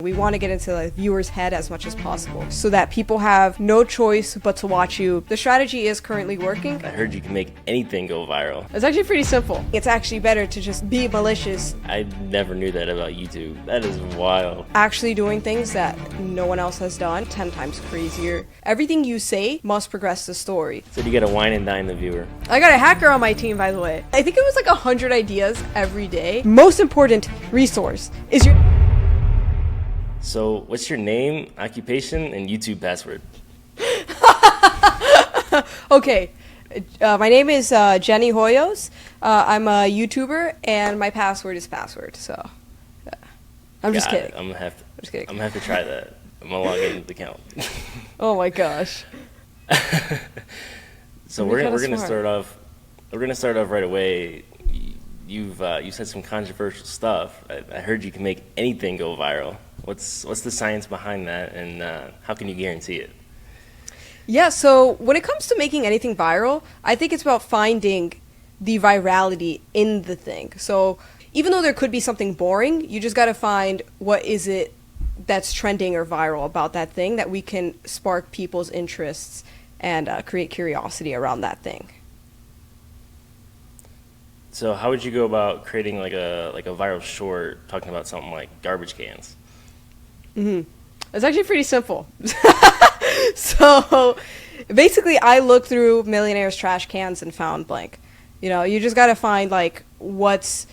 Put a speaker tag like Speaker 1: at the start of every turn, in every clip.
Speaker 1: We want to get into the viewer's head as much as possible so that people have no choice but to watch you. The strategy is currently working.
Speaker 2: I heard you can make anything go viral.
Speaker 1: It's actually pretty simple. It's actually better to just be malicious.
Speaker 2: I never knew that about YouTube. That is wild.
Speaker 1: Actually doing things that no one else has done, 10 times crazier. Everything you say must progress the story.
Speaker 2: So you gotta wine and dine the viewer.
Speaker 1: I got a hacker on my team, by the way. I think it was like 100 ideas every day. Most important resource is your...
Speaker 2: So what's your name, occupation, and YouTube password?
Speaker 1: Okay, my name is Jenny Hoyos. I'm a YouTuber, and my password is password. So, I'm just kidding.
Speaker 2: I'm gonna
Speaker 1: kidding.
Speaker 2: have to try that. I'm gonna log into the account.
Speaker 1: Oh my gosh.
Speaker 2: So we're gonna start off. We're gonna start off right away. You said some controversial stuff. I heard you can make anything go viral. What's the science behind that, and how can you guarantee it?
Speaker 1: Yeah, so when it comes to making anything viral, I think it's about finding the virality in the thing. So even though there could be something boring, you just got to find what is it that's trending or viral about that thing that we can spark people's interests and create curiosity around that thing.
Speaker 2: So how would you go about creating like a viral short talking about something like garbage cans?
Speaker 1: It's actually pretty simple. So basically I looked through millionaires' trash cans and found blank. You know, you just got to find like what's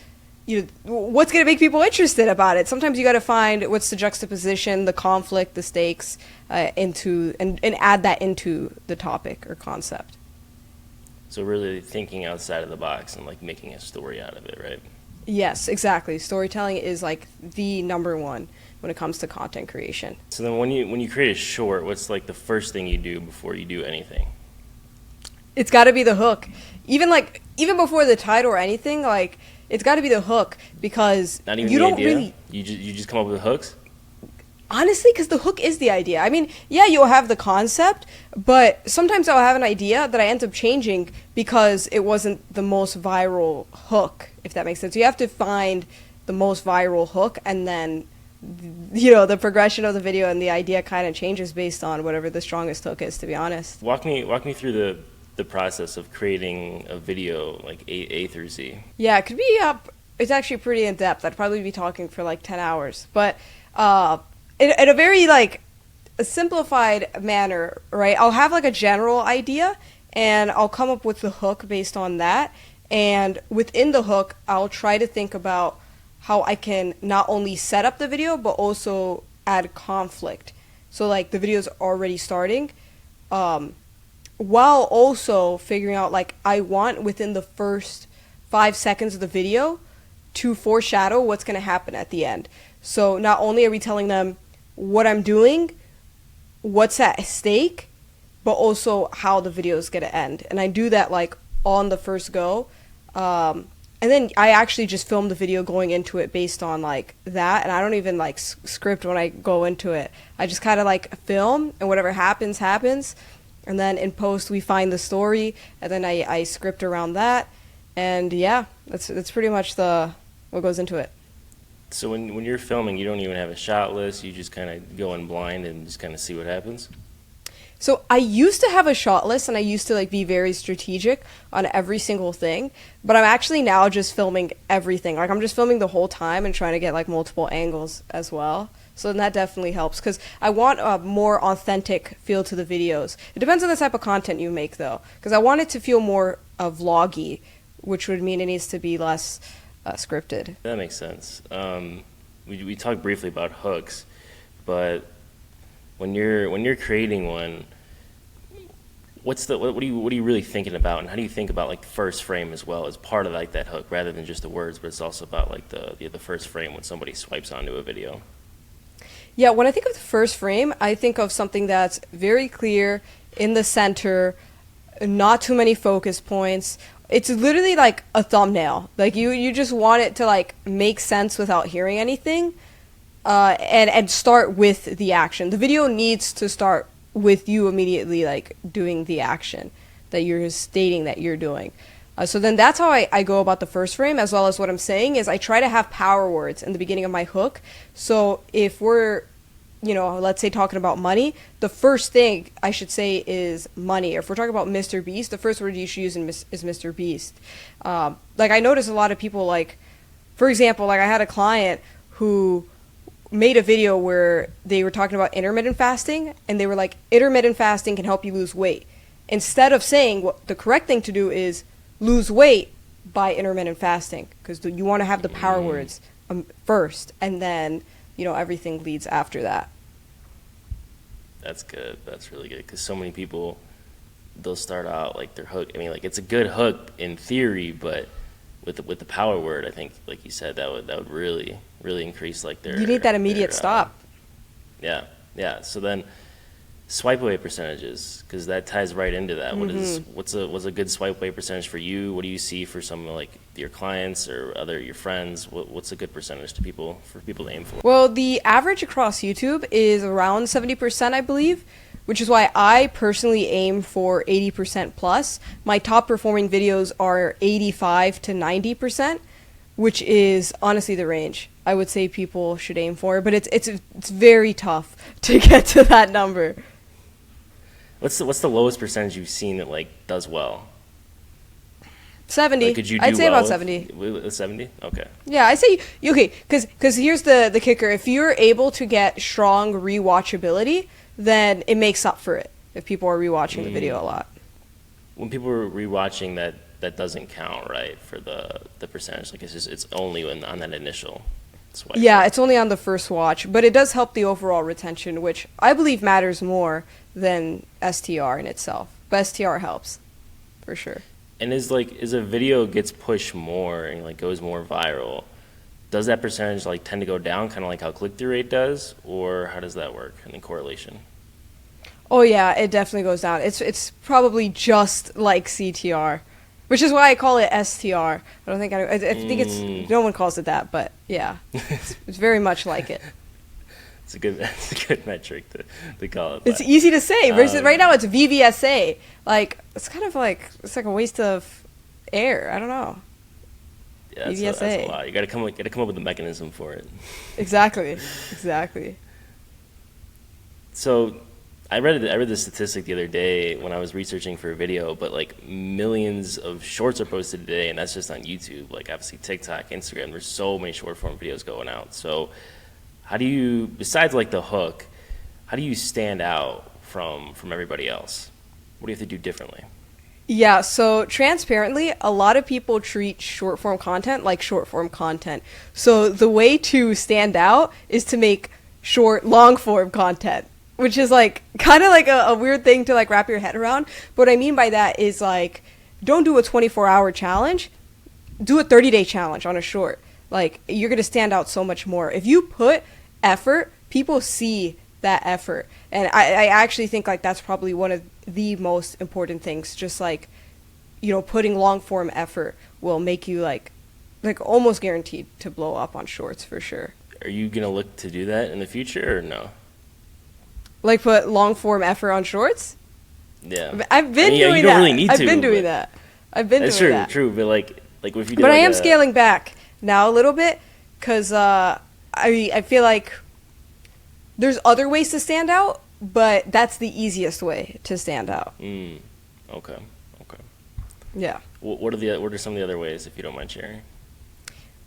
Speaker 1: going to make people interested about it. Sometimes you got to find what's the juxtaposition, the conflict, the stakes into and add that into the topic or concept.
Speaker 2: So really thinking outside of the box and like making a story out of it, right?
Speaker 1: Yes, exactly. Storytelling is like the number one when it comes to content creation.
Speaker 2: So then when you create a short, what's like the first thing you do before you do anything?
Speaker 1: It's got to be the hook. Even before the title or anything, like it's got to be the hook because
Speaker 2: Not even
Speaker 1: you
Speaker 2: the
Speaker 1: don't
Speaker 2: idea?
Speaker 1: really
Speaker 2: You just come up with hooks?
Speaker 1: honestly, because the hook is the idea. I mean, yeah, you'll have the concept, but sometimes I'll have an idea that I end up changing because it wasn't the most viral hook, if that makes sense. You have to find the most viral hook, and then, you know, the progression of the video and the idea kind of changes based on whatever the strongest hook is, to be honest.
Speaker 2: Walk me through the process of creating a video like A through Z.
Speaker 1: Yeah, it could be it's actually pretty in depth. I'd probably be talking for like 10 hours, but in a very like a simplified manner, right? I'll have like a general idea and I'll come up with the hook based on that. And within the hook, I'll try to think about how I can not only set up the video, but also add conflict. So like the video's already starting, while also figuring out like I want within the first 5 seconds of the video to foreshadow what's going to happen at the end. So not only are we telling them what I'm doing, what's at stake, but also how the video is going to end. And I do that like on the first go. And then I actually just film the video going into it based on like that. And I don't even like script when I go into it. I just kind of like film, and whatever happens, happens. And then in post we find the story, and then I script around that. And yeah, that's pretty much what goes into it.
Speaker 2: So when you're filming, you don't even have a shot list, you just kind of go in blind and just kind of see what happens?
Speaker 1: So I used to have a shot list, and I used to like be very strategic on every single thing, but I'm actually now just filming everything. Like I'm just filming the whole time and trying to get like multiple angles as well. So that definitely helps because I want a more authentic feel to the videos. It depends on the type of content you make though, because I want it to feel more vloggy, which would mean it needs to be less scripted.
Speaker 2: That makes sense. We talked briefly about hooks, but when you're creating one, what are you really thinking about, and how do you think about like the first frame as well as part of like that hook, rather than just the words, but it's also about like the first frame when somebody swipes onto a video?
Speaker 1: Yeah, when I think of the first frame, I think of something that's very clear in the center, not too many focus points. It's literally like a thumbnail. Like you just want it to like make sense without hearing anything, and start with the action. The video needs to start with you immediately like doing the action that you're stating that you're doing. So then that's how I go about the first frame, as well as what I'm saying is I try to have power words in the beginning of my hook. So if we're, let's say talking about money, the first thing I should say is money. Or if we're talking about Mr. Beast, the first word you should use is Mr. Beast. Like I notice a lot of people, like, for example, like I had a client who made a video where they were talking about intermittent fasting, and they were like, intermittent fasting can help you lose weight. Instead of saying what the correct thing to do is lose weight by intermittent fasting, because you want to have the power words first, and then everything leads after that.
Speaker 2: That's good. That's really good, because so many people, they'll start out like their hook. I mean, like it's a good hook in theory, but with the power word, I think, like you said, that would really increase like their.
Speaker 1: You need that immediate stop.
Speaker 2: Yeah. So then, swipe away percentages, because that ties right into that. What's a good swipe away percentage for you? What do you see for some like your clients or your friends? What's a good percentage for people to aim for?
Speaker 1: Well, the average across YouTube is around 70%, I believe, which is why I personally aim for 80% plus. My top performing videos are 85 to 90%, which is honestly the range I would say people should aim for, but it's very tough to get to that number.
Speaker 2: What's the lowest percentage you've seen that like does well?
Speaker 1: 70.
Speaker 2: Like, could you do
Speaker 1: I'd say
Speaker 2: well
Speaker 1: about 70.
Speaker 2: With 70? Okay.
Speaker 1: Yeah, I say okay, because here's the kicker. If you're able to get strong rewatchability, then it makes up for it if people are rewatching the video a lot.
Speaker 2: When people are rewatching, that doesn't count, right, for the percentage. Like it's only on that initial swipe.
Speaker 1: Yeah, it's only on the first watch, but it does help the overall retention, which I believe matters more than STR in itself. But STR helps, for sure.
Speaker 2: And as a video gets pushed more and like goes more viral, does that percentage like tend to go down, kind of like how click-through rate does, or how does that work in the correlation?
Speaker 1: Oh yeah, it definitely goes down. It's probably just like CTR, which is why I call it STR. I think it's no one calls it that, but yeah, it's very much like it.
Speaker 2: It's a good metric to call it.
Speaker 1: It's easy to say. Versus right now, it's VVSA. Like it's like a waste of air. I don't know.
Speaker 2: Yeah, that's a lot. You gotta come up with a mechanism for it.
Speaker 1: Exactly.
Speaker 2: So, I read the statistic the other day when I was researching for a video, but like millions of shorts are posted today, and that's just on YouTube. Like obviously TikTok, Instagram. There's so many short form videos going out. So, how do you, besides like the hook, how do you stand out from everybody else? What do you have to do differently?
Speaker 1: Yeah, so transparently, a lot of people treat short form content like short form content. So the way to stand out is to make long form content, which is like kind of like a weird thing to like wrap your head around. But what I mean by that is like, don't do a 24-hour challenge, do a 30-day challenge on a short. Like you're going to stand out so much more. If you put effort, people see that effort. And I actually think like that's probably one of the most important things. Just like, putting long form effort will make you like almost guaranteed to blow up on shorts for sure.
Speaker 2: Are you going to look to do that in the future or no?
Speaker 1: Like put long form effort on shorts?
Speaker 2: Yeah.
Speaker 1: I've been doing that.
Speaker 2: You don't really need to.
Speaker 1: I've been doing that.
Speaker 2: That's true, but like if you did.
Speaker 1: But I am scaling back now a little bit because I feel like there's other ways to stand out, but that's the easiest way to stand out.
Speaker 2: Okay.
Speaker 1: Yeah.
Speaker 2: What are some of the other ways, if you don't mind sharing?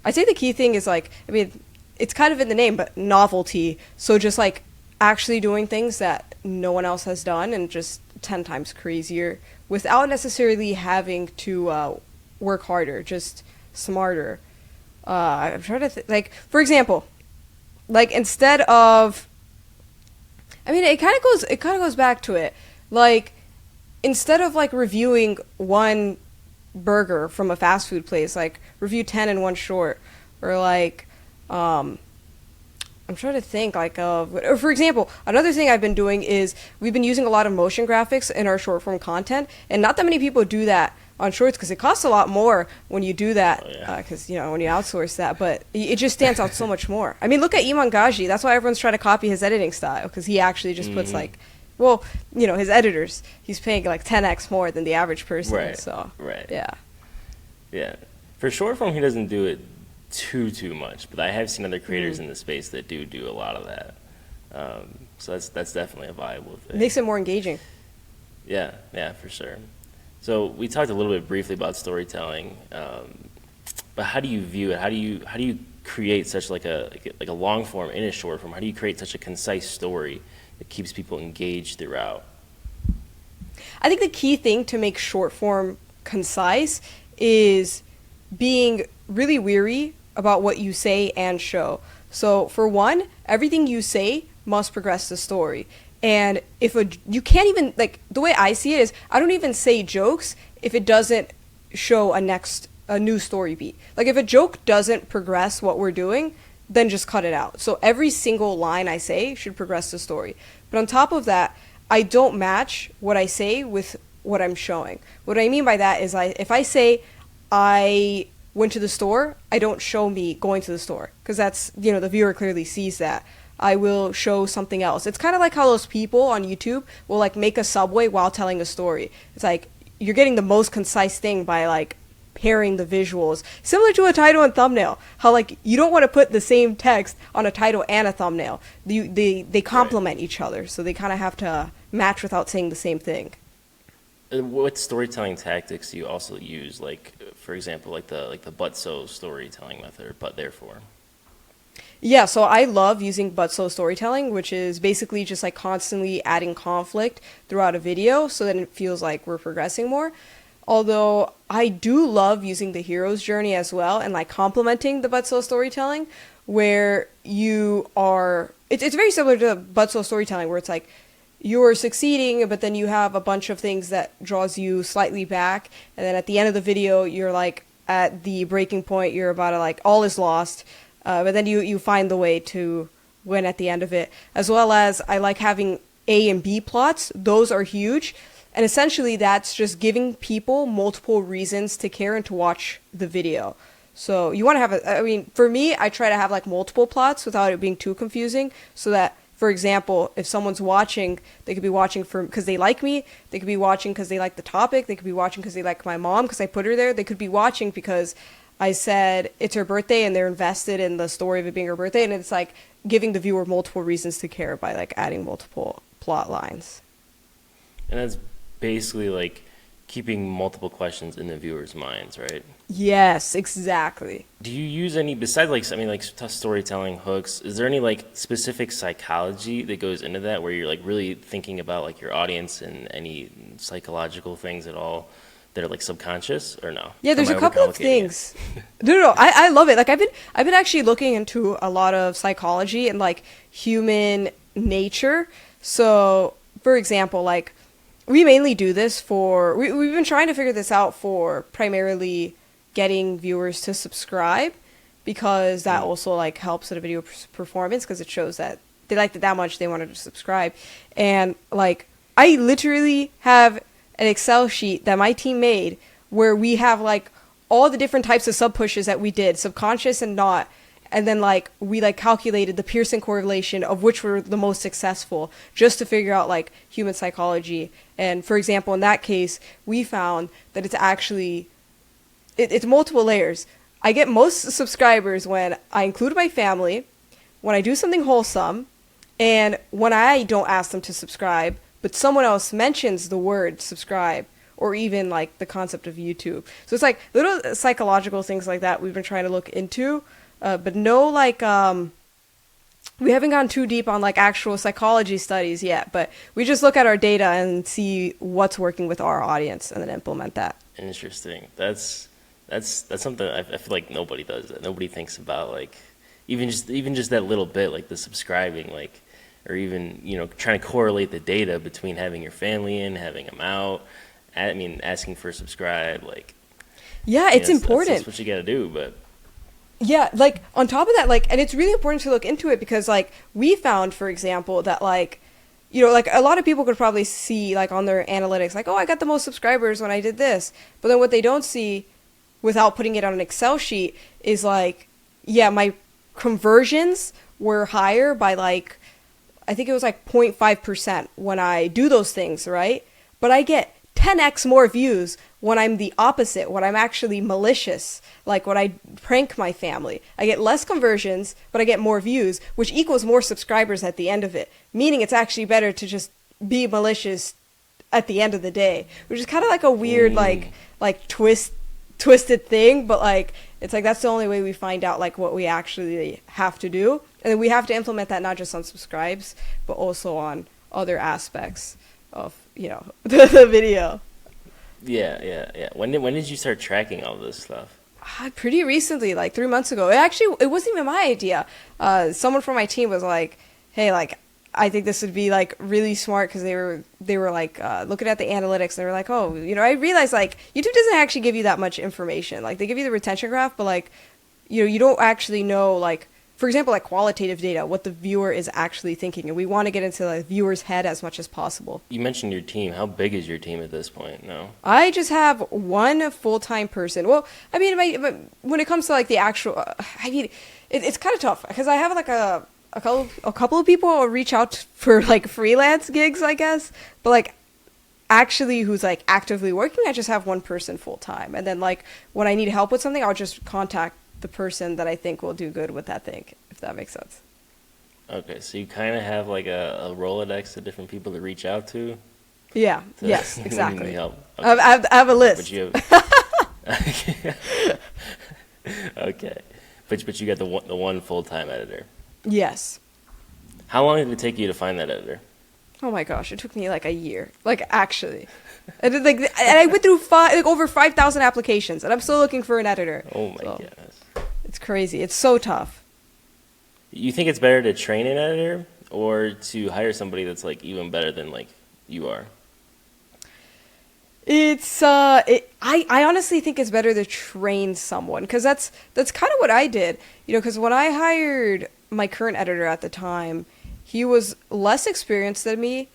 Speaker 1: I'd say the key thing is it's kind of in the name, but novelty. So just like actually doing things that no one else has done and just 10 times crazier without necessarily having to work harder, just smarter. I'm trying to for example, like instead of, it kind of goes back to it. Like instead of like reviewing one burger from a fast food place, like review 10 in one short, or like I'm trying to think or for example, another thing I've been doing is we've been using a lot of motion graphics in our short form content, and not that many people do that on shorts because it costs a lot more when you do that because when you outsource that, but it just stands out so much more. Look at Iman Gaji. That's why everyone's trying to copy his editing style, because he actually just puts his editors, he's paying like 10x more than the average person.
Speaker 2: Right.
Speaker 1: So
Speaker 2: right.
Speaker 1: Yeah.
Speaker 2: Yeah. For short form, he doesn't do it too much, but I have seen other creators in the space that do a lot of that. So that's definitely a viable thing.
Speaker 1: Makes it more engaging.
Speaker 2: Yeah, yeah, for sure. So we talked a little bit briefly about storytelling, but how do you view it? How do you create such like a long form and a short form? How do you create such a concise story that keeps people engaged throughout?
Speaker 1: I think the key thing to make short form concise is being really weary about what you say and show. So for one, everything you say must progress the story. And you can't even, like, the way I see it is I don't even say jokes if it doesn't show a new story beat. Like if a joke doesn't progress what we're doing, then just cut it out. So every single line I say should progress the story. But on top of that, I don't match what I say with what I'm showing. What I mean by that is if I say I went to the store, I don't show me going to the store because that's, the viewer clearly sees that. I will show something else. It's kind of like how those people on YouTube will like make a subway while telling a story. It's like you're getting the most concise thing by like pairing the visuals, similar to a title and thumbnail. How like you don't want to put the same text on a title and a thumbnail. They complement each other, so they kind of have to match without saying the same thing.
Speaker 2: And what storytelling tactics do you also use? Like, for example, like the but so storytelling method, or but therefore.
Speaker 1: Yeah, so I love using but so storytelling, which is basically just like constantly adding conflict throughout a video so that it feels like we're progressing more. Although I do love using the hero's journey as well and like complementing the but so storytelling where it's very similar to but so storytelling where it's like you're succeeding, but then you have a bunch of things that draws you slightly back. And then at the end of the video, you're like at the breaking point, you're about to like all is lost. But then you find the way to win at the end of it. As well as I like having A and B plots. Those are huge. And essentially that's just giving people multiple reasons to care and to watch the video. So you want to have for me, I try to have like multiple plots without it being too confusing so that, for example, if someone's watching, they could be watching because they like me. They could be watching because they like the topic. They could be watching because they like my mom because I put her there. They could be watching because I said it's her birthday and they're invested in the story of it being her birthday. And it's like giving the viewer multiple reasons to care by like adding multiple plot lines.
Speaker 2: And that's basically like keeping multiple questions in the viewer's minds, right?
Speaker 1: Yes, exactly.
Speaker 2: Do you use any, besides like storytelling hooks, is there any like specific psychology that goes into that where you're like really thinking about like your audience and any psychological things at all that are like subconscious, or no?
Speaker 1: Yeah, there's a couple of things. No, I love it. Like I've been actually looking into a lot of psychology and like human nature. So, for example, like we mainly do this we've been trying to figure this out for primarily getting viewers to subscribe because that also like helps at a video performance because it shows that they liked it that much they wanted to subscribe. And like I literally have an Excel sheet that my team made where we have like all the different types of sub pushes that we did, subconscious and not. And then like we like calculated the Pearson correlation of which were the most successful just to figure out like human psychology. And for example, in that case, we found that it's actually, it's multiple layers. I get most subscribers when I include my family, when I do something wholesome, and when I don't ask them to subscribe, but someone else mentions the word subscribe or even like the concept of YouTube. So it's like little psychological things like that we've been trying to look into. But no, like, we haven't gone too deep on like actual psychology studies yet, but we just look at our data and see what's working with our audience and then implement that.
Speaker 2: Interesting. That's something I feel like nobody does that. Nobody thinks about like even just that little bit, like the subscribing, like, or even, trying to correlate the data between having your family in, having them out. I mean, asking for a subscribe, like.
Speaker 1: Yeah, it's important.
Speaker 2: That's what you got to do, but.
Speaker 1: Yeah, like, on top of that, like, and it's really important to look into it because, like, we found, for example, that, like, like, a lot of people could probably see, like, on their analytics, like, oh, I got the most subscribers when I did this. But then what they don't see, without putting it on an Excel sheet, is, like, yeah, my conversions were higher by, like, I think it was, like, 0.5% when I do those things, right? But I get 10x more views when I'm the opposite, when I'm actually malicious, like when I prank my family. I get less conversions, but I get more views, which equals more subscribers at the end of it, meaning it's actually better to just be malicious at the end of the day, which is kind of like a weird like twisted thing, but like it's like that's the only way we find out like what we actually have to do, and then we have to implement that not just on subscribes but also on other aspects of the video.
Speaker 2: Yeah. When did you start tracking all this stuff?
Speaker 1: Pretty recently, like 3 months ago. It wasn't even my idea. Someone from my team was like, hey, like I think this would be like really smart, because they were like looking at the analytics, and they were like, oh, I realized like YouTube doesn't actually give you that much information. Like they give you the retention graph, but like you don't actually know, like for example, like qualitative data, what the viewer is actually thinking, and we want to get into the viewer's head as much as possible.
Speaker 2: You mentioned your team. How big is your team at this point? No,
Speaker 1: I just have one full-time person. Well, I mean, when it comes to like the actual, it's kind of tough, because I have like a couple of people will reach out for like freelance gigs, I guess, but like actually who's like actively working, I just have one person full time, and then like when I need help with something, I'll just contact the person that I think will do good with that thing, if that makes sense.
Speaker 2: Okay, so you kind of have like a Rolodex of different people to reach out to.
Speaker 1: Yeah. Yes. Exactly.
Speaker 2: Help.
Speaker 1: Okay. I have a list.
Speaker 2: But you have okay, but you got the one full-time editor.
Speaker 1: Yes.
Speaker 2: How long did it take you to find that editor?
Speaker 1: Oh my gosh, it took me like a year. Like actually, and I went through over 5,000 applications, and I'm still looking for an editor.
Speaker 2: Oh my goodness.
Speaker 1: It's crazy. It's so tough.
Speaker 2: You think it's better to train an editor or to hire somebody that's like even better than like you are?
Speaker 1: It's I honestly think it's better to train someone, because that's kind of what I did. Because when I hired my current editor at the time, he was less experienced than me.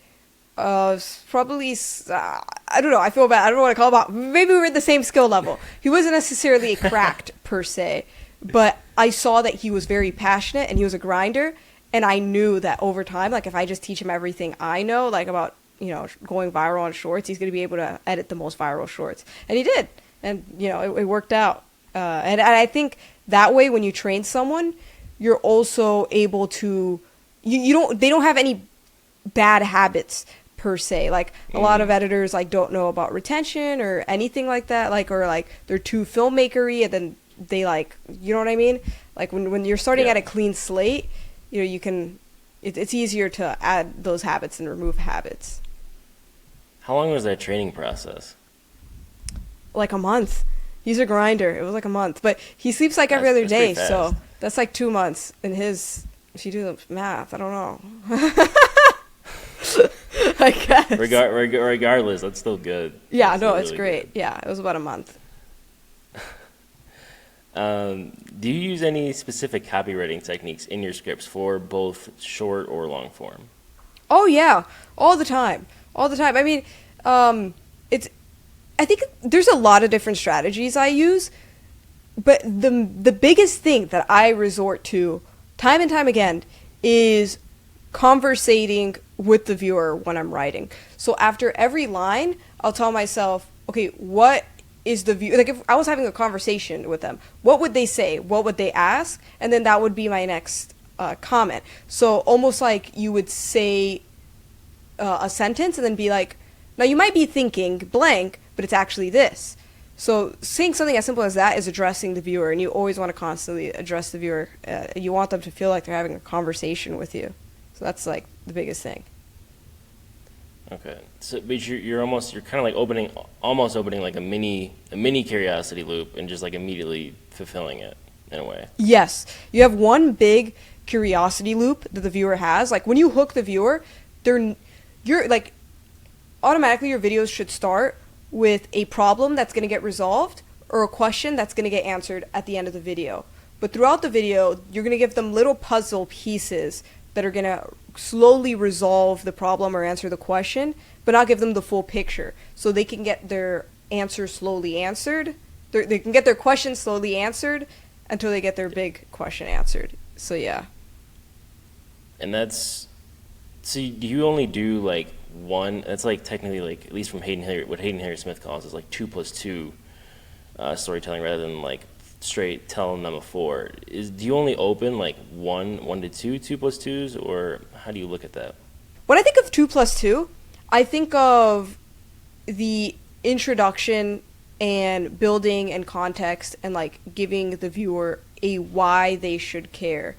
Speaker 1: Probably, I don't know. I feel bad. I don't know what to call him. Maybe we were at the same skill level. He wasn't necessarily cracked per se, but I saw that he was very passionate and he was a grinder. And I knew that over time, like if I just teach him everything I know, like about, going viral on shorts, he's going to be able to edit the most viral shorts. And he did. And, it worked out. And I think that way, when you train someone, you're also able to, they don't have any bad habits per se. Like a lot of editors like don't know about retention or anything like that, like, or like they're too filmmakery, and then they like, you know what I mean? Like when you're starting at a clean slate, you can, it's easier to add those habits and remove habits.
Speaker 2: How long was that training process?
Speaker 1: Like a month. He's a grinder. It was like a month, but he sleeps like every other day, so that's like 2 months. And his, if you do the math, I don't know. I guess.
Speaker 2: Regardless, that's still good.
Speaker 1: Yeah,
Speaker 2: that's
Speaker 1: no, it's
Speaker 2: really
Speaker 1: great.
Speaker 2: Good.
Speaker 1: Yeah, it was about a month.
Speaker 2: Do you use any specific copywriting techniques in your scripts for both short or long form?
Speaker 1: Oh yeah, all the time. I mean, I think there's a lot of different strategies I use, but the biggest thing that I resort to time and time again is conversating with the viewer when I'm writing. So after every line, I'll tell myself, okay, what is the view, like if I was having a conversation with them, what would they say? What would they ask? And then that would be my next comment. So almost like you would say a sentence and then be like, now you might be thinking blank, but it's actually this. So saying something as simple as that is addressing the viewer, and you always want to constantly address the viewer. You want them to feel like they're having a conversation with you. So that's like the biggest thing.
Speaker 2: Okay, so but you're kind of like almost opening like a mini curiosity loop and just like immediately fulfilling it in a way.
Speaker 1: Yes, you have one big curiosity loop that the viewer has. Like when you hook the viewer, you're like automatically your videos should start with a problem that's going to get resolved or a question that's going to get answered at the end of the video. But throughout the video, you're going to give them little puzzle pieces that are going to slowly resolve the problem or answer the question, but not give them the full picture. So they can get their answer slowly answered. They can get their question slowly answered until they get their big question answered. So yeah.
Speaker 2: And so do you only do like one. That's like technically like, at least from what Hayden Harry Smith calls is like 2+2 storytelling, rather than like straight telling them a 4. Do you only open like 1 to 2 2+2s, or how do you look at that?
Speaker 1: When I think of 2+2, I think of the introduction and building and context and like giving the viewer a why they should care.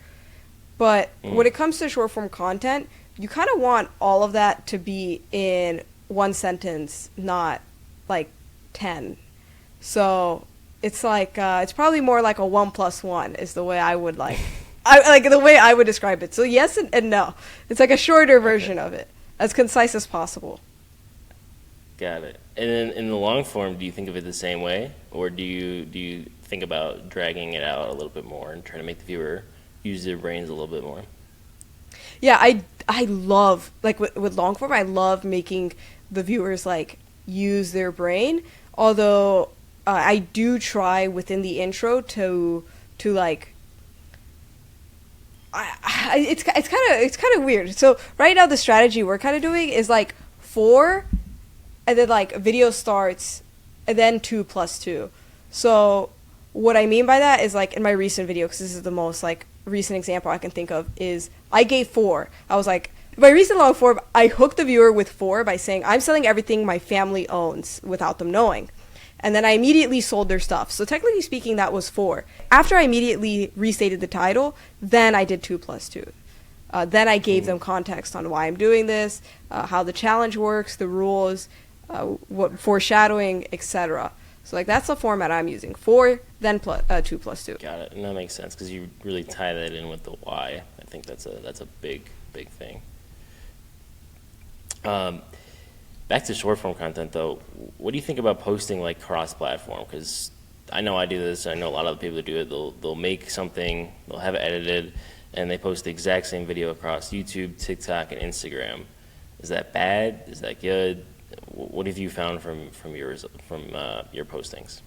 Speaker 1: But when it comes to short form content, you kind of want all of that to be in one sentence, not like 10. So it's like it's probably more like a 1+1 is the way I would the way I would describe it. So yes and no. It's like a shorter version of it, as concise as possible.
Speaker 2: Got it. And then in the long form, do you think of it the same way, or do you think about dragging it out a little bit more and trying to make the viewer use their brains a little bit more?
Speaker 1: Yeah, I love, like with long form, I love making the viewers like use their brain. Although I do try within the intro to like it's kind of weird. So right now the strategy we're kind of doing is like 4, and then like video starts, and then 2+2. So what I mean by that is like in my recent video, because this is the most like recent example I can think of, is I gave 4. I was like, my recent long form, I hooked the viewer with 4 by saying I'm selling everything my family owns without them knowing. And then I immediately sold their stuff. So technically speaking, that was 4. After I immediately restated the title, then I did 2+2. Then I gave them context on why I'm doing this, how the challenge works, the rules, what foreshadowing, etc. So like that's the format I'm using: 4, then 2+2.
Speaker 2: Got it, and that makes sense because you really tie that in with the why. I think that's a big thing. Back to short form content though, what do you think about posting like cross-platform? Because I know I do this. I know a lot of the people that do it. They'll make something, they'll have it edited, and they post the exact same video across YouTube, TikTok, and Instagram. Is that bad? Is that good? What have you found from your postings?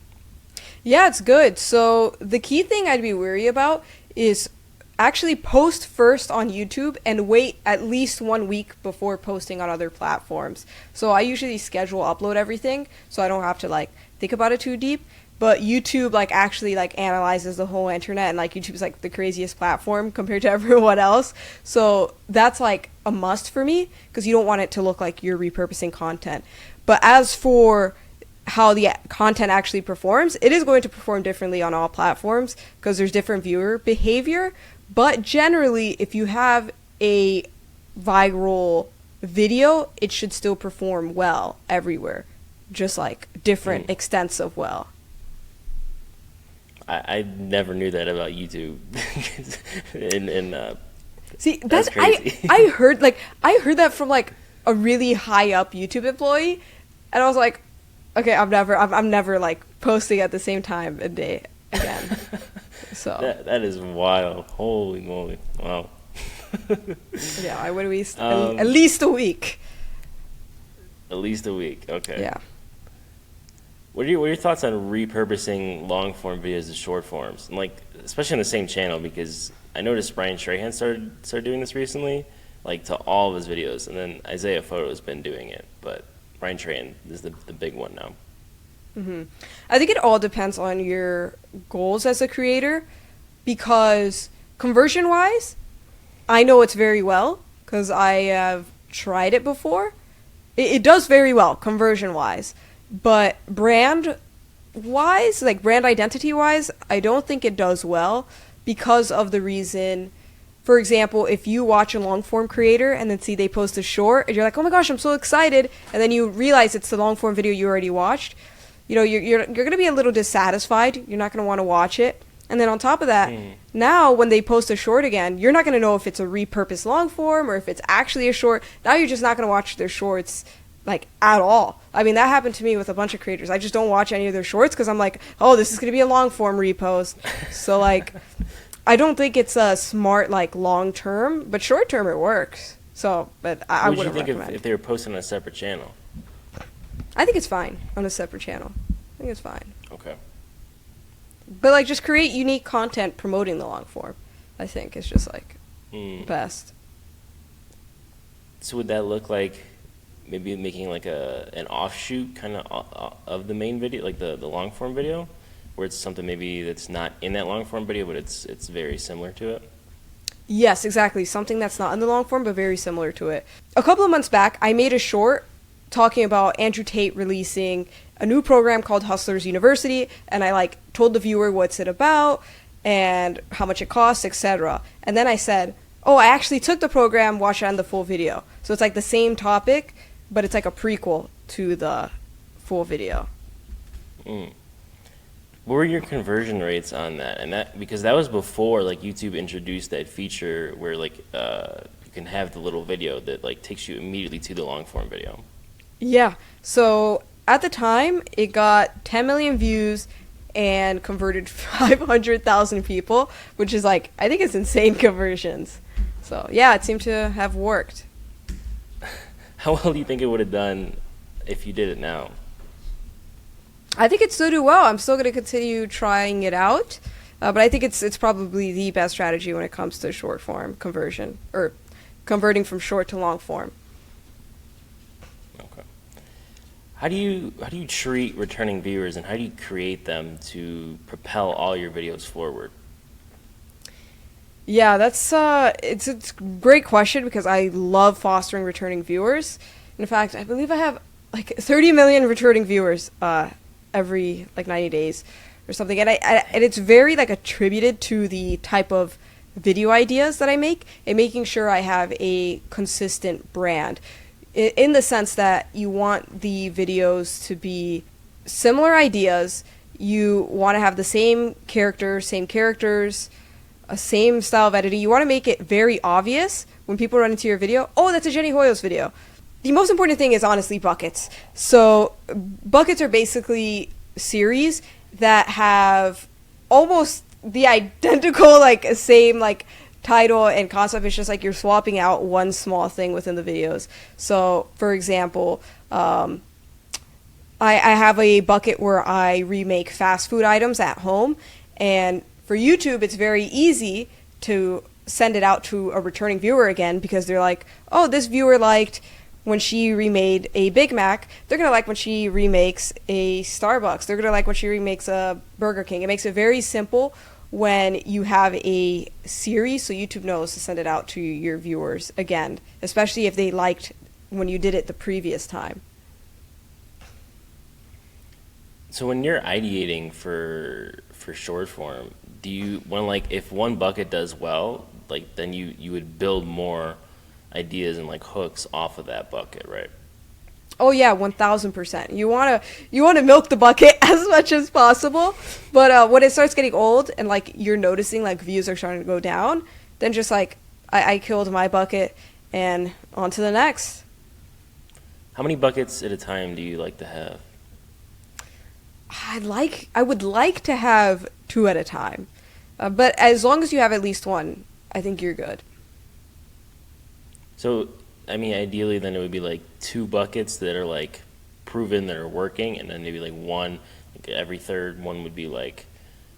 Speaker 1: Yeah, it's good. So the key thing I'd be wary about is actually post first on YouTube and wait at least 1 week before posting on other platforms. So I usually schedule upload everything so I don't have to like think about it too deep. But YouTube like actually like analyzes the whole internet, and like YouTube's like the craziest platform compared to everyone else. So that's like a must for me, because you don't want it to look like you're repurposing content. But as for how the content actually performs, it is going to perform differently on all platforms because there's different viewer behavior. But generally, if you have a viral video, it should still perform well everywhere, just like different extents of well.
Speaker 2: I never knew that about YouTube.
Speaker 1: See,
Speaker 2: that's crazy.
Speaker 1: I heard that from like a really high up YouTube employee, and I was like, okay, I'm never like posting at the same time a day again. So
Speaker 2: that is wild. Holy moly! Wow.
Speaker 1: Yeah, I would at least a week.
Speaker 2: At least a week. Okay.
Speaker 1: Yeah.
Speaker 2: What are your thoughts on repurposing long form videos to short forms, and like especially on the same channel? Because I noticed Brian Strahan started doing this recently, like to all of his videos, and then Isaiah Photo has been doing it, but Brian Strahan is the big one now.
Speaker 1: Mm-hmm. I think it all depends on your goals as a creator, because conversion-wise, I know it's very well because I have tried it before. It does very well conversion-wise, but brand-wise, like brand identity-wise, I don't think it does well because of the reason. For example, if you watch a long-form creator and then see they post a short, and you're like, oh my gosh, I'm so excited, and then you realize it's the long-form video you already watched, you know, you're going to be a little dissatisfied. You're not going to want to watch it. And then on top of that, now when they post a short again, you're not going to know if it's a repurposed long form or if it's actually a short. Now you're just not going to watch their shorts like at all. I mean, that happened to me with a bunch of creators. I just don't watch any of their shorts because I'm like, oh, this is going to be a long form repost. So like, I don't think it's a smart like long term, but short term it works. So, but I wouldn't recommend. What would you think
Speaker 2: if they were posting on a separate channel?
Speaker 1: I think it's fine on a separate channel. I think it's fine.
Speaker 2: Okay.
Speaker 1: But like, just create unique content promoting the long form. I think is just like best.
Speaker 2: So would that look like maybe making like an offshoot kind of the main video, like the long form video, where it's something maybe that's not in that long form video, but it's very similar to it?
Speaker 1: Yes, exactly. Something that's not in the long form, but very similar to it. A couple of months back, I made a short talking about Andrew Tate releasing a new program called Hustlers University, and I like told the viewer what's it about and how much it costs, etc. And then I said, oh, I actually took the program, watched it on the full video. So it's like the same topic, but it's like a prequel to the full video.
Speaker 2: Mm. What were your conversion rates on that? And that, because that was before like YouTube introduced that feature where like you can have the little video that like takes you immediately to the long form video.
Speaker 1: Yeah. So at the time, it got 10 million views and converted 500,000 people, which is like, I think it's insane conversions. So yeah, it seemed to have worked.
Speaker 2: How well do you think it would have done if you did it now?
Speaker 1: I think it still do well. I'm still going to continue trying it out, but I think it's probably the best strategy when it comes to short form conversion, or converting from short to long form.
Speaker 2: Okay. How do you treat returning viewers, and how do you create them to propel all your videos forward?
Speaker 1: Yeah, that's it's a great question because I love fostering returning viewers. In fact, I believe I have like 30 million returning viewers every like 90 days or something, and and it's very like attributed to the type of video ideas that I make and making sure I have a consistent brand in the sense that you want the videos to be similar ideas. You want to have the same characters, a same style of editing. You want to make it very obvious when people run into your video, oh, that's a Jenny Hoyos video. The most important thing is honestly buckets. So buckets are basically series that have almost the identical, like same like title and concept. It's just like you're swapping out one small thing within the videos. So for example, I have a bucket where I remake fast food items at home, and for YouTube, it's very easy to send it out to a returning viewer again because they're like, oh, this viewer liked when she remade a Big Mac. They're going to like when she remakes a Starbucks. They're going to like when she remakes a Burger King. It makes it very simple when you have a series, so YouTube knows to send it out to your viewers again, especially if they liked when you did it the previous time.
Speaker 2: So when you're ideating for short form, do you want, like, if one bucket does well, like then you would build more ideas and like hooks off of that bucket, right?
Speaker 1: Oh yeah, 1000%. You wanna milk the bucket as much as possible, but when it starts getting old and like you're noticing like views are starting to go down, then just like I killed my bucket and on to the next.
Speaker 2: How many buckets at a time do you like to have?
Speaker 1: I would like to have 2 at a time, but as long as you have at least one, I think you're good.
Speaker 2: So, I mean, ideally, then it would be like 2 buckets that are like proven that are working, and then maybe like one, like every third one would be like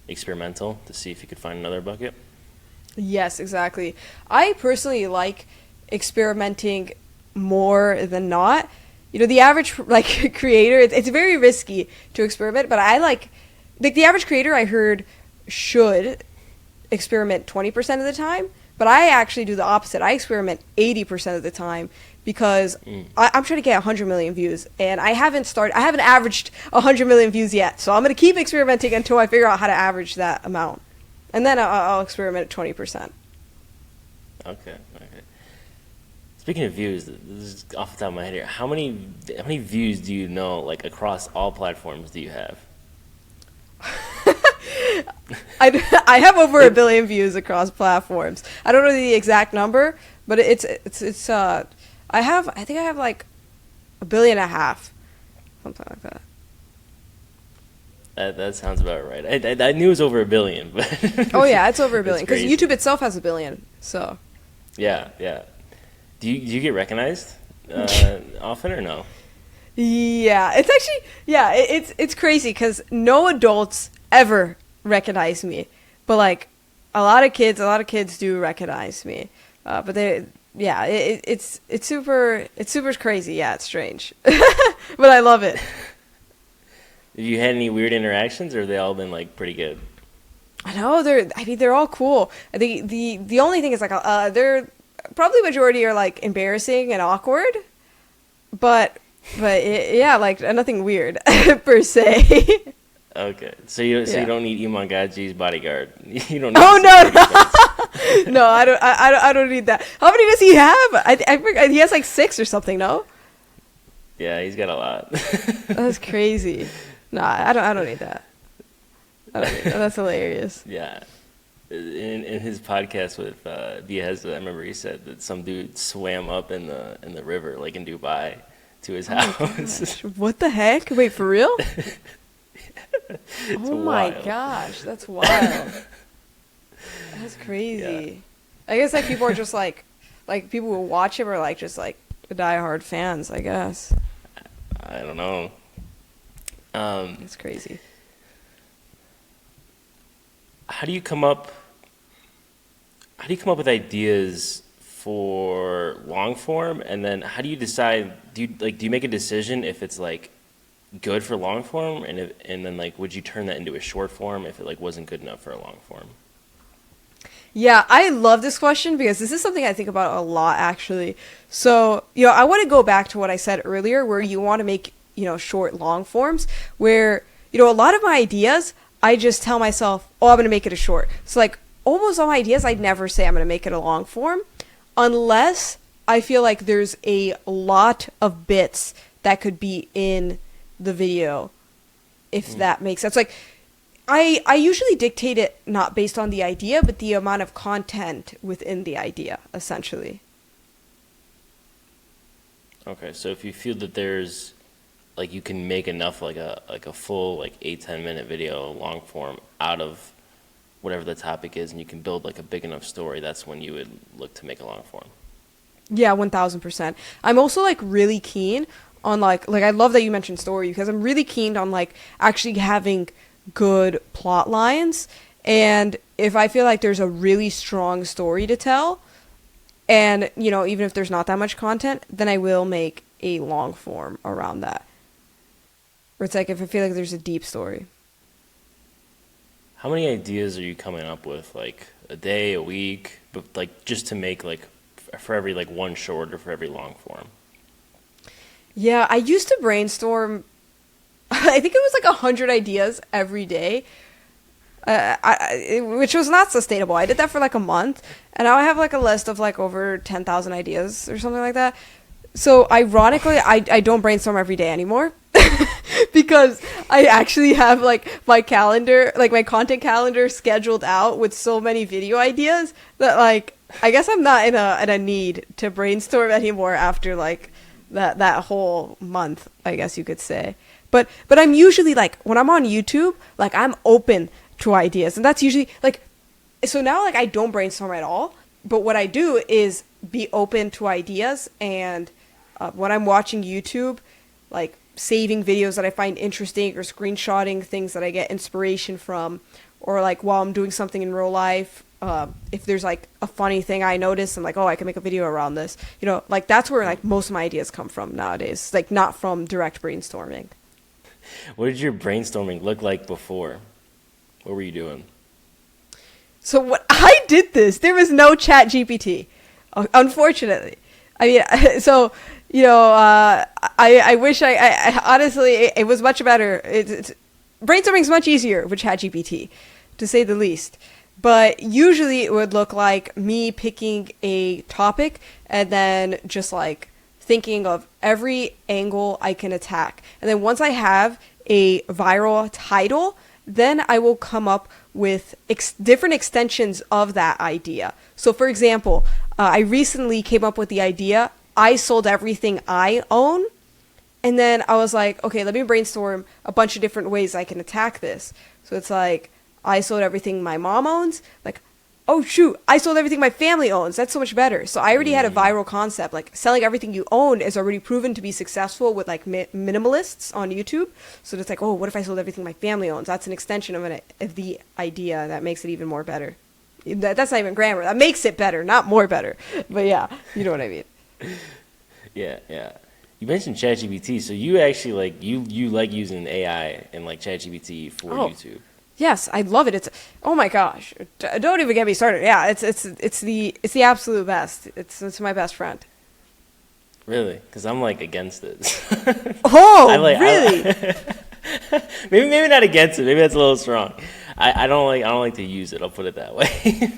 Speaker 2: experimental to see if you could find another bucket.
Speaker 1: Yes, exactly. I personally like experimenting more than not. You know, the average like creator, it's very risky to experiment, but I like the average creator I heard should experiment 20% of the time, but I actually do the opposite. I experiment 80% of the time because I'm trying to get 100 million views, and I haven't averaged 100 million views yet. So I'm going to keep experimenting until I figure out how to average that amount, and then I'll experiment at 20%.
Speaker 2: Okay. Speaking of views, this is off the top of my head here. How many views do you know, like across all platforms, do you have?
Speaker 1: I have over 1 billion views across platforms. I don't know the exact number, but I think I have like 1.5 billion, something like that.
Speaker 2: That sounds about right. I knew it was over 1 billion, but
Speaker 1: oh yeah, it's over 1 billion because
Speaker 2: crazy.
Speaker 1: YouTube itself has 1 billion. So
Speaker 2: yeah. Do you get recognized often or no?
Speaker 1: Yeah, it's actually it's crazy because no adults ever recognize me, but like a lot of kids do recognize me, but yeah, it's super crazy. Yeah, it's strange, but I love it.
Speaker 2: Have you had any weird interactions, or have they all been like pretty good?
Speaker 1: I know I mean, they're all cool. I think the only thing is like they're probably majority are like embarrassing and awkward, but yeah, like nothing weird per se.
Speaker 2: Okay, so you
Speaker 1: Yeah.
Speaker 2: don't need Imangaji's bodyguard. You don't need
Speaker 1: Oh no,
Speaker 2: security fence.
Speaker 1: no, no! I don't need that. How many does he have? I forgot, he has like 6 or something. No,
Speaker 2: Yeah, he's got a lot.
Speaker 1: that's crazy. No, I don't need that. I don't need that. That's hilarious.
Speaker 2: Yeah. In his podcast with Bieza, I remember he said that some dude swam up in the river, like in Dubai, to his
Speaker 1: Oh my
Speaker 2: house.
Speaker 1: gosh, what the heck? Wait, for real?
Speaker 2: It's
Speaker 1: Oh my
Speaker 2: wild.
Speaker 1: gosh, that's wild. That's crazy. I guess like people are just like people who watch him are like just like diehard fans, I guess.
Speaker 2: I don't know.
Speaker 1: It's crazy.
Speaker 2: How do you come up? How do you come up with ideas for long form, and then how do you decide? Do you make a decision if it's like good for long form, and then like would you turn that into a short form if it like wasn't good enough for a long form?
Speaker 1: Yeah, I love this question because this is something I think about a lot actually. So, I want to go back to what I said earlier where you want to make, short long forms where, a lot of my ideas, I just tell myself, oh, I'm going to make it a short. So like almost all my ideas, I'd never say I'm going to make it a long form unless I feel like there's a lot of bits that could be in the video, if that makes sense. Like, I usually dictate it not based on the idea, but the amount of content within the idea, essentially.
Speaker 2: Okay, so if you feel that there's like you can make enough like a full like 8-10 minute video long form out of whatever the topic is, and you can build like a big enough story, that's when you would look to make a long form.
Speaker 1: Yeah, 1000%. I'm also like really keen on like I love that you mentioned story because I'm really keen on like actually having good plot lines, and if I feel like there's a really strong story to tell, and even if there's not that much content, then I will make a long form around that. Or it's like if I feel like there's a deep story.
Speaker 2: How many ideas are you coming up with, like a day, a week, but like just to make like for every like one short or for every long form?
Speaker 1: Yeah, I used to brainstorm. I think it was like 100 ideas every day, which was not sustainable. I did that for like a month, and now I have like a list of like over 10,000 ideas or something like that. So ironically, I don't brainstorm every day anymore because I actually have like my calendar, like my content calendar scheduled out with so many video ideas that like I guess I'm not in a need to brainstorm anymore after like that whole month, I guess you could say. But I'm usually like when I'm on YouTube, like I'm open to ideas, and that's usually like so now like I don't brainstorm at all. But what I do is be open to ideas, and when I'm watching YouTube, like saving videos that I find interesting or screenshotting things that I get inspiration from, or like while I'm doing something in real life, if there's like a funny thing I notice, I'm like, oh, I can make a video around this. Like that's where like most of my ideas come from nowadays, like not from direct brainstorming.
Speaker 2: What did your brainstorming look like before? What were you doing?
Speaker 1: So what I did this, there was no Chat GPT, unfortunately. I mean, so I wish I honestly it was much better. Brainstorming is much easier with Chat GPT, to say the least. But usually it would look like me picking a topic and then just like thinking of every angle I can attack. And then once I have a viral title, then I will come up with different extensions of that idea. So for example, I recently came up with the idea, I sold everything I own. And then I was like, okay, let me brainstorm a bunch of different ways I can attack this. So it's like, I sold everything my mom owns. Like, oh shoot, I sold everything my family owns. That's so much better. So I already had a viral concept. Like selling everything you own is already proven to be successful with like minimalists on YouTube. So it's like, oh, what if I sold everything my family owns? That's an extension of the idea that makes it even more better. That's not even grammar. That makes it better, not more better. But yeah, you know what I mean.
Speaker 2: Yeah, yeah. You mentioned ChatGPT, so you actually you like using AI and like ChatGPT for YouTube.
Speaker 1: Yes, I love it. It's oh my gosh, don't even get me started. Yeah, it's the absolute best. It's my best friend.
Speaker 2: Really? Because I'm like against it.
Speaker 1: Oh, really?
Speaker 2: Maybe not against it. Maybe that's a little strong. I don't like to use it. I'll put it that way.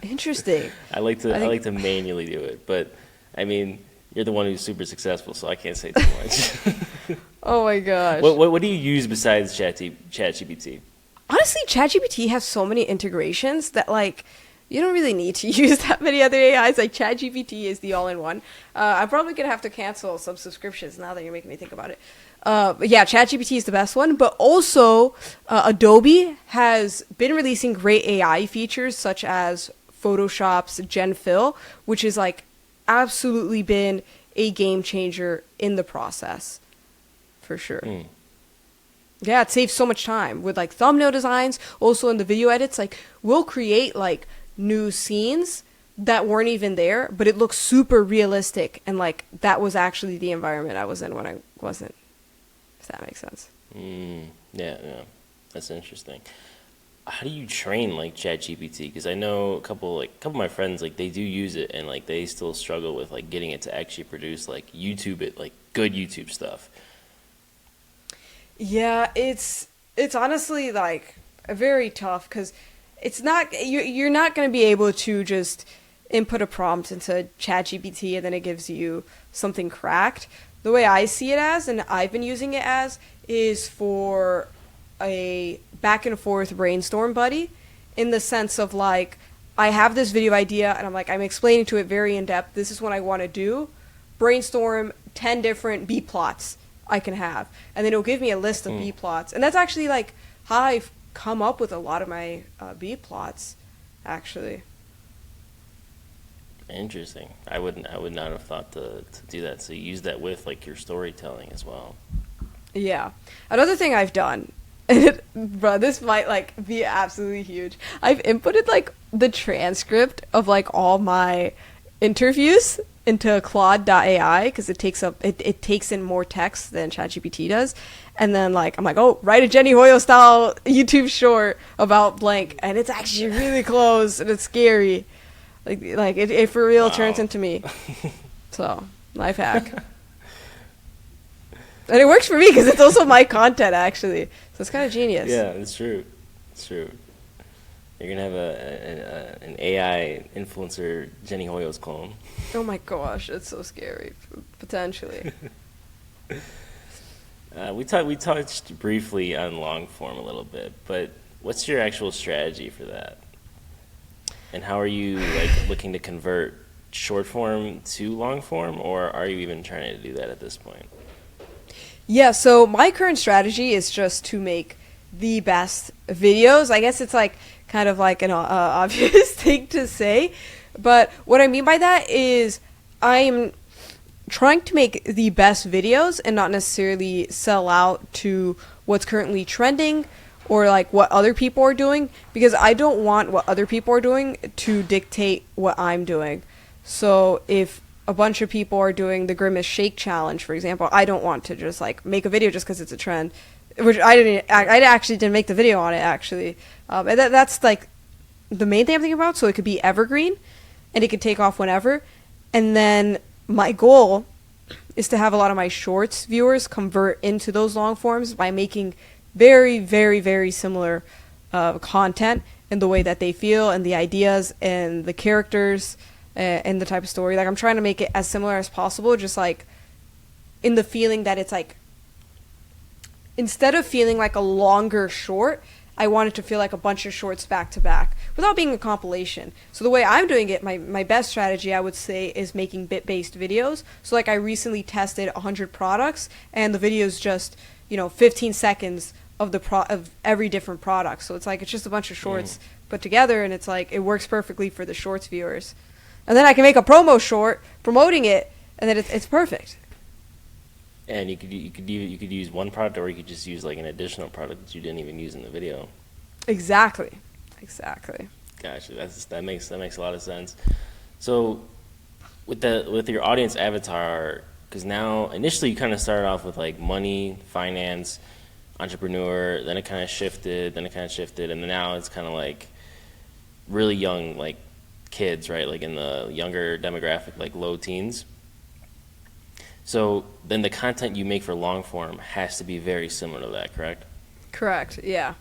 Speaker 1: Interesting.
Speaker 2: I like to manually do it, but I mean, you're the one who's super successful, so I can't say too much.
Speaker 1: Oh my gosh.
Speaker 2: What do you use besides ChatGPT?
Speaker 1: Honestly, ChatGPT has so many integrations that like you don't really need to use that many other AIs. Like ChatGPT is the all-in-one. I'm probably gonna have to cancel some subscriptions now that you're making me think about it. But yeah, ChatGPT is the best one. But also, Adobe has been releasing great AI features such as Photoshop's Gen Fill, which is like absolutely been a game changer in the process, for sure. Yeah, it saves so much time with like thumbnail designs. Also in the video edits, like we'll create like new scenes that weren't even there, but it looks super realistic, and like that was actually the environment I was in when I wasn't. If that makes sense.
Speaker 2: Yeah, that's interesting. How do you train like ChatGPT? Because I know a couple of my friends like they do use it, and like they still struggle with like getting it to actually produce like good YouTube stuff.
Speaker 1: Yeah, it's honestly like very tough because it's not you're not going to be able to just input a prompt into ChatGPT and then it gives you something cracked. The way I see it as, and I've been using it as, is for a back and forth brainstorm buddy, in the sense of like I have this video idea and I'm explaining to it very in depth. This is what I want to do. Brainstorm 10 different B plots I can have, and then it'll give me a list of B plots, and that's actually like how I've come up with a lot of my B plots, actually.
Speaker 2: Interesting. I would not have thought to do that. So you use that with like your storytelling as well.
Speaker 1: Yeah. Another thing I've done, bro, this might like be absolutely huge. I've inputted like the transcript of like all my interviews into Claude.ai because it takes in more text than ChatGPT does, and then like I'm like, oh, write a Jenny Hoyos style YouTube short about blank, and it's actually really close and it's scary, like it for real turns into me. So life hack, and it works for me because it's also my content actually, so it's kind of genius.
Speaker 2: Yeah, it's true. It's true. You're gonna have an AI influencer Jenny Hoyos clone.
Speaker 1: Oh my gosh, it's so scary, potentially.
Speaker 2: We touched briefly on long form a little bit, but what's your actual strategy for that? And how are you like looking to convert short form to long form, or are you even trying to do that at this point?
Speaker 1: Yeah, so my current strategy is just to make the best videos. I guess it's like kind of like an obvious thing to say, but what I mean by that is I'm trying to make the best videos and not necessarily sell out to what's currently trending or like what other people are doing, because I don't want what other people are doing to dictate what I'm doing. So if a bunch of people are doing the Grimace Shake Challenge, for example, I don't want to just like make a video just because it's a trend, which I actually didn't make the video on it actually. And that's like the main thing I'm thinking about. So it could be evergreen and it could take off whenever. And then my goal is to have a lot of my shorts viewers convert into those long forms by making very, very, very similar content in the way that they feel and the ideas and the characters and the type of story. Like I'm trying to make it as similar as possible, just like in the feeling that it's like, instead of feeling like a longer short, I want it to feel like a bunch of shorts back to back without being a compilation. So the way I'm doing it, my best strategy, I would say, is making bit-based videos. So like I recently tested 100 products and the video is just, 15 seconds of of every different product. So it's like, it's just a bunch of shorts put together, and it's like, it works perfectly for the shorts viewers. And then I can make a promo short promoting it, and then it's perfect.
Speaker 2: And you could use one product, or you could just use like an additional product that you didn't even use in the video.
Speaker 1: Exactly.
Speaker 2: Gotcha. That makes a lot of sense. So with your audience avatar, because now initially you kind of started off with like money, finance, entrepreneur, then it kind of shifted, and then now it's kind of like really young, like kids, right? Like in the younger demographic, like low teens. So then the content you make for long form has to be very similar to that, correct?
Speaker 1: Correct. Yeah.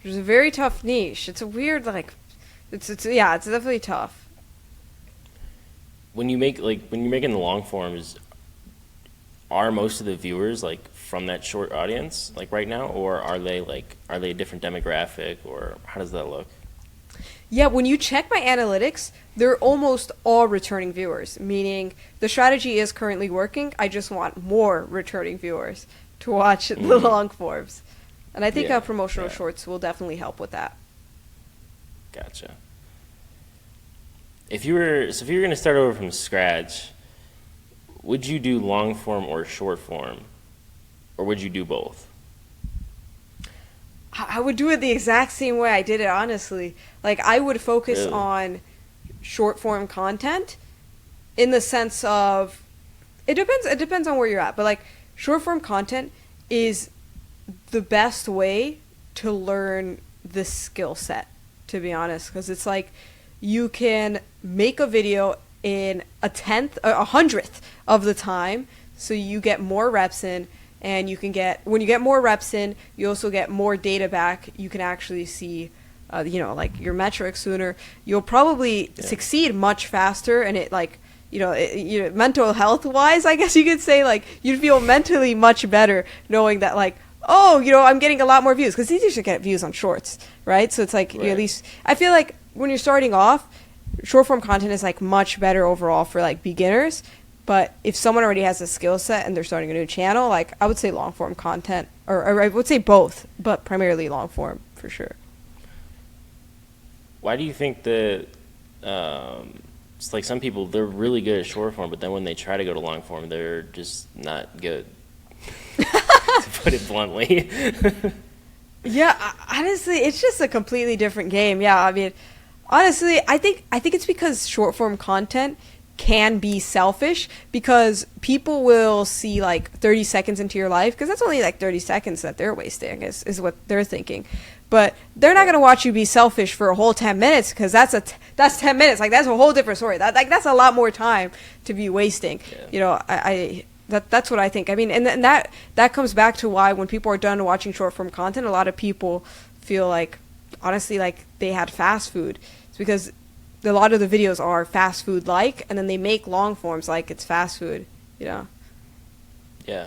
Speaker 1: It's a very tough niche. It's a weird it's definitely tough.
Speaker 2: When you're making the long forms, are most of the viewers like from that short audience like right now, or are they a different demographic, or how does that look?
Speaker 1: Yeah, when you check my analytics, they're almost all returning viewers, meaning the strategy is currently working. I just want more returning viewers to watch the long forms. And I think promotional shorts will definitely help with that.
Speaker 2: Gotcha. If you were going to start over from scratch, would you do long form or short form, or would you do both?
Speaker 1: I would do it the exact same way I did it, honestly. Like, I would focus on short form content in the sense of, it depends on where you're at, but like short form content is the best way to learn this skill set, to be honest, because it's like you can make a video in a 100th of the time, so you get more reps in. And when you get more reps in, you also get more data back. You can actually see, like your metrics sooner. You'll probably succeed much faster, and it mental health wise, I guess you could say, like you'd feel mentally much better knowing that I'm getting a lot more views, because it's easier to get views on shorts, right? So it's like at least I feel like when you're starting off, short form content is like much better overall for like beginners. But if someone already has a skill set and they're starting a new channel, like I would say long form content, or I would say both, but primarily long form for sure.
Speaker 2: Why do you think that it's like some people, they're really good at short form, but then when they try to go to long form, they're just not good, to put it bluntly?
Speaker 1: Yeah, honestly, it's just a completely different game. Yeah, I mean, honestly, I think it's because short form content can be selfish, because people will see like 30 seconds into your life, because that's only like 30 seconds that they're wasting is what they're thinking, but they're not going to watch you be selfish for a whole 10 minutes, because that's 10 minutes, like that's a whole different story. That's a lot more time to be wasting. That's what I think. I mean, and that comes back to why when people are done watching short form content, a lot of people feel like, honestly, like they had fast food. It's because a lot of the videos are fast food like, and then they make long forms like it's fast food, Yeah.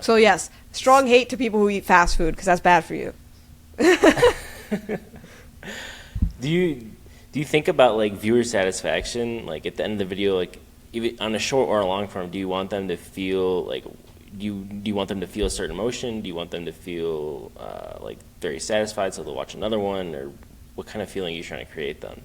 Speaker 1: So yes, strong hate to people who eat fast food, because that's bad for you.
Speaker 2: Do you think about like viewer satisfaction, like at the end of the video, like even on a short or a long form? Do you want them to feel like do you want them to feel a certain emotion? Do you want them to feel like very satisfied so they'll watch another one, or what kind of feeling are you trying to create then?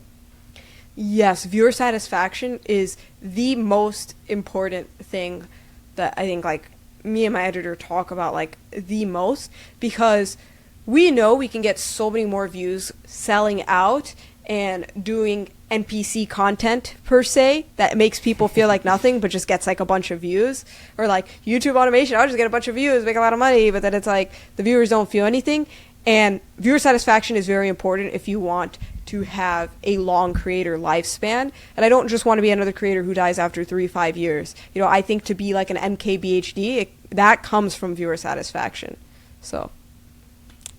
Speaker 1: Yes, viewer satisfaction is the most important thing that I think like me and my editor talk about like the most, because we know we can get so many more views selling out and doing NPC content per se that makes people feel like nothing but just gets like a bunch of views, or like YouTube automation, I'll just get a bunch of views, make a lot of money, but then it's like the viewers don't feel anything. And viewer satisfaction is very important if you want to have a long creator lifespan. And I don't just want to be another creator who dies after 3-5 years. I think to be like an MKBHD, that comes from viewer satisfaction. So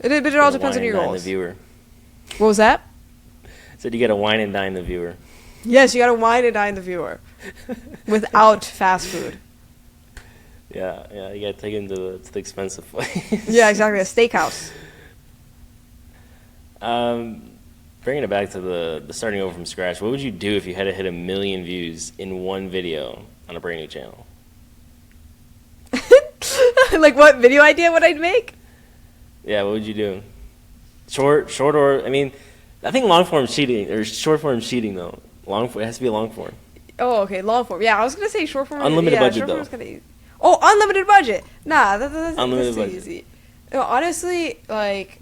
Speaker 1: it all depends on your goals.
Speaker 2: The viewer.
Speaker 1: What was that?
Speaker 2: Said you got to wine and dine the viewer.
Speaker 1: Yes, you got to wine and dine the viewer without fast food.
Speaker 2: Yeah, you got to take him to the expensive place.
Speaker 1: Yeah, exactly, a steakhouse.
Speaker 2: Bringing it back to the starting over from scratch, what would you do if you had to hit 1 million views in one video on a brand new channel?
Speaker 1: Like what video idea would I make?
Speaker 2: Yeah, what would you do? Short, or I mean, I think long form cheating or short form cheating though. It has to be a long form.
Speaker 1: Oh, okay, long form. Yeah, I was gonna say short form.
Speaker 2: Unlimited budget though.
Speaker 1: Oh, unlimited budget. Nah, that's
Speaker 2: unlimited budget.
Speaker 1: easy. No, honestly, like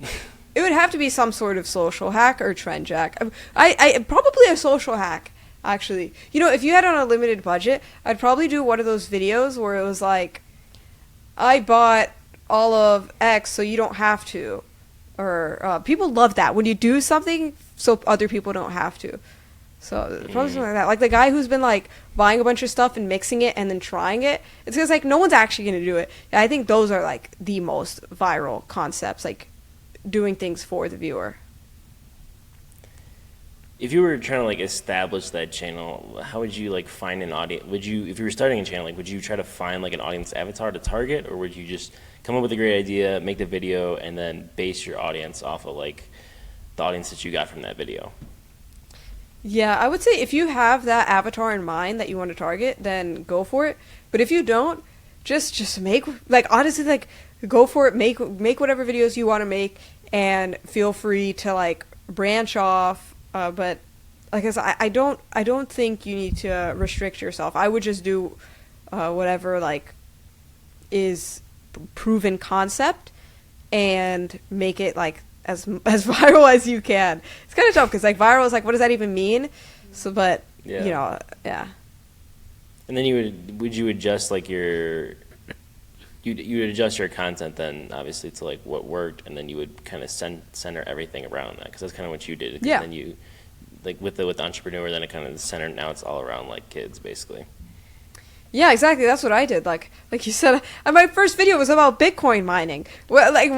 Speaker 1: It would have to be some sort of social hack or trend hack. I probably a social hack, actually. You know, if you had an unlimited budget, I'd probably do one of those videos where it was like, I bought all of X so you don't have to. Or people love that when you do something so other people don't have to. So probably something like that. Like the guy who's been like buying a bunch of stuff and mixing it and then trying it. It's because like no one's actually going to do it. And I think those are like the most viral concepts, like doing things for the viewer.
Speaker 2: If you were trying to like establish that channel, how would you like find an audience? Would you, if you were starting a channel, like would you try to find like an audience avatar to target, or would you just come up with a great idea, make the video, and then base your audience off of like the audience that you got from that video?
Speaker 1: Yeah, I would say if you have that avatar in mind that you want to target, then go for it. But if you don't, just make, like, honestly, like, go for it, make whatever videos you want to make, and feel free to like branch off. But like I said, I don't think you need to restrict yourself. I would just do whatever like is proven concept and make it like as viral as you can. It's kind of tough because like viral is like, what does that even mean? So, but
Speaker 2: Yeah.
Speaker 1: you know, yeah.
Speaker 2: And then would you adjust like you would adjust your content then obviously to like what worked, and then you would kind of center everything around that, because that's kind of what you did. 'Cause
Speaker 1: Yeah.
Speaker 2: then you like with the entrepreneur, then it kind of centered. Now it's all around like kids basically.
Speaker 1: Yeah, exactly. That's what I did. Like you said, my first video was about Bitcoin mining. Well, like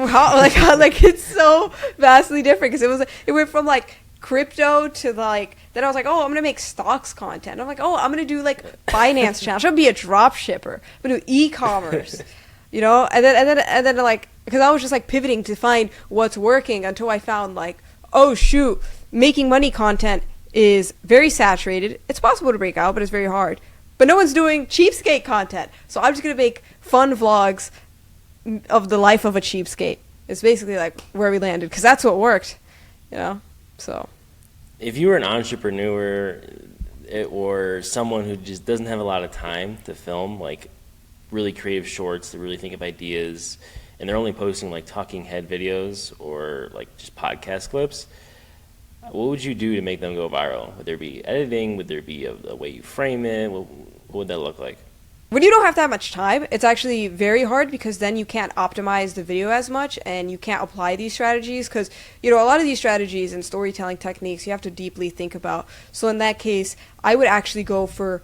Speaker 1: it's so vastly different because it went from like crypto to like, then I was like, oh, I'm gonna make stocks content. I'm like, oh, I'm gonna do like finance channel. I'm gonna be a drop shipper. I'm gonna do e-commerce, you know. And then like, because I was just like pivoting to find what's working until I found like, oh shoot, making money content is very saturated. It's possible to break out, but it's very hard. But no one's doing cheapskate content. So I'm just going to make fun vlogs of the life of a cheapskate. It's basically like where we landed, because that's what worked, you know? So.
Speaker 2: If you were an entrepreneur or someone who just doesn't have a lot of time to film like really creative shorts, to really think of ideas, and they're only posting like talking head videos or like just podcast clips, what would you do to make them go viral? Would there be editing? Would there be a way you frame it? What would that look like?
Speaker 1: When you don't have that much time, it's actually very hard, because then you can't optimize the video as much and you can't apply these strategies, because, you know, a lot of these strategies and storytelling techniques you have to deeply think about. So in that case, I would actually go for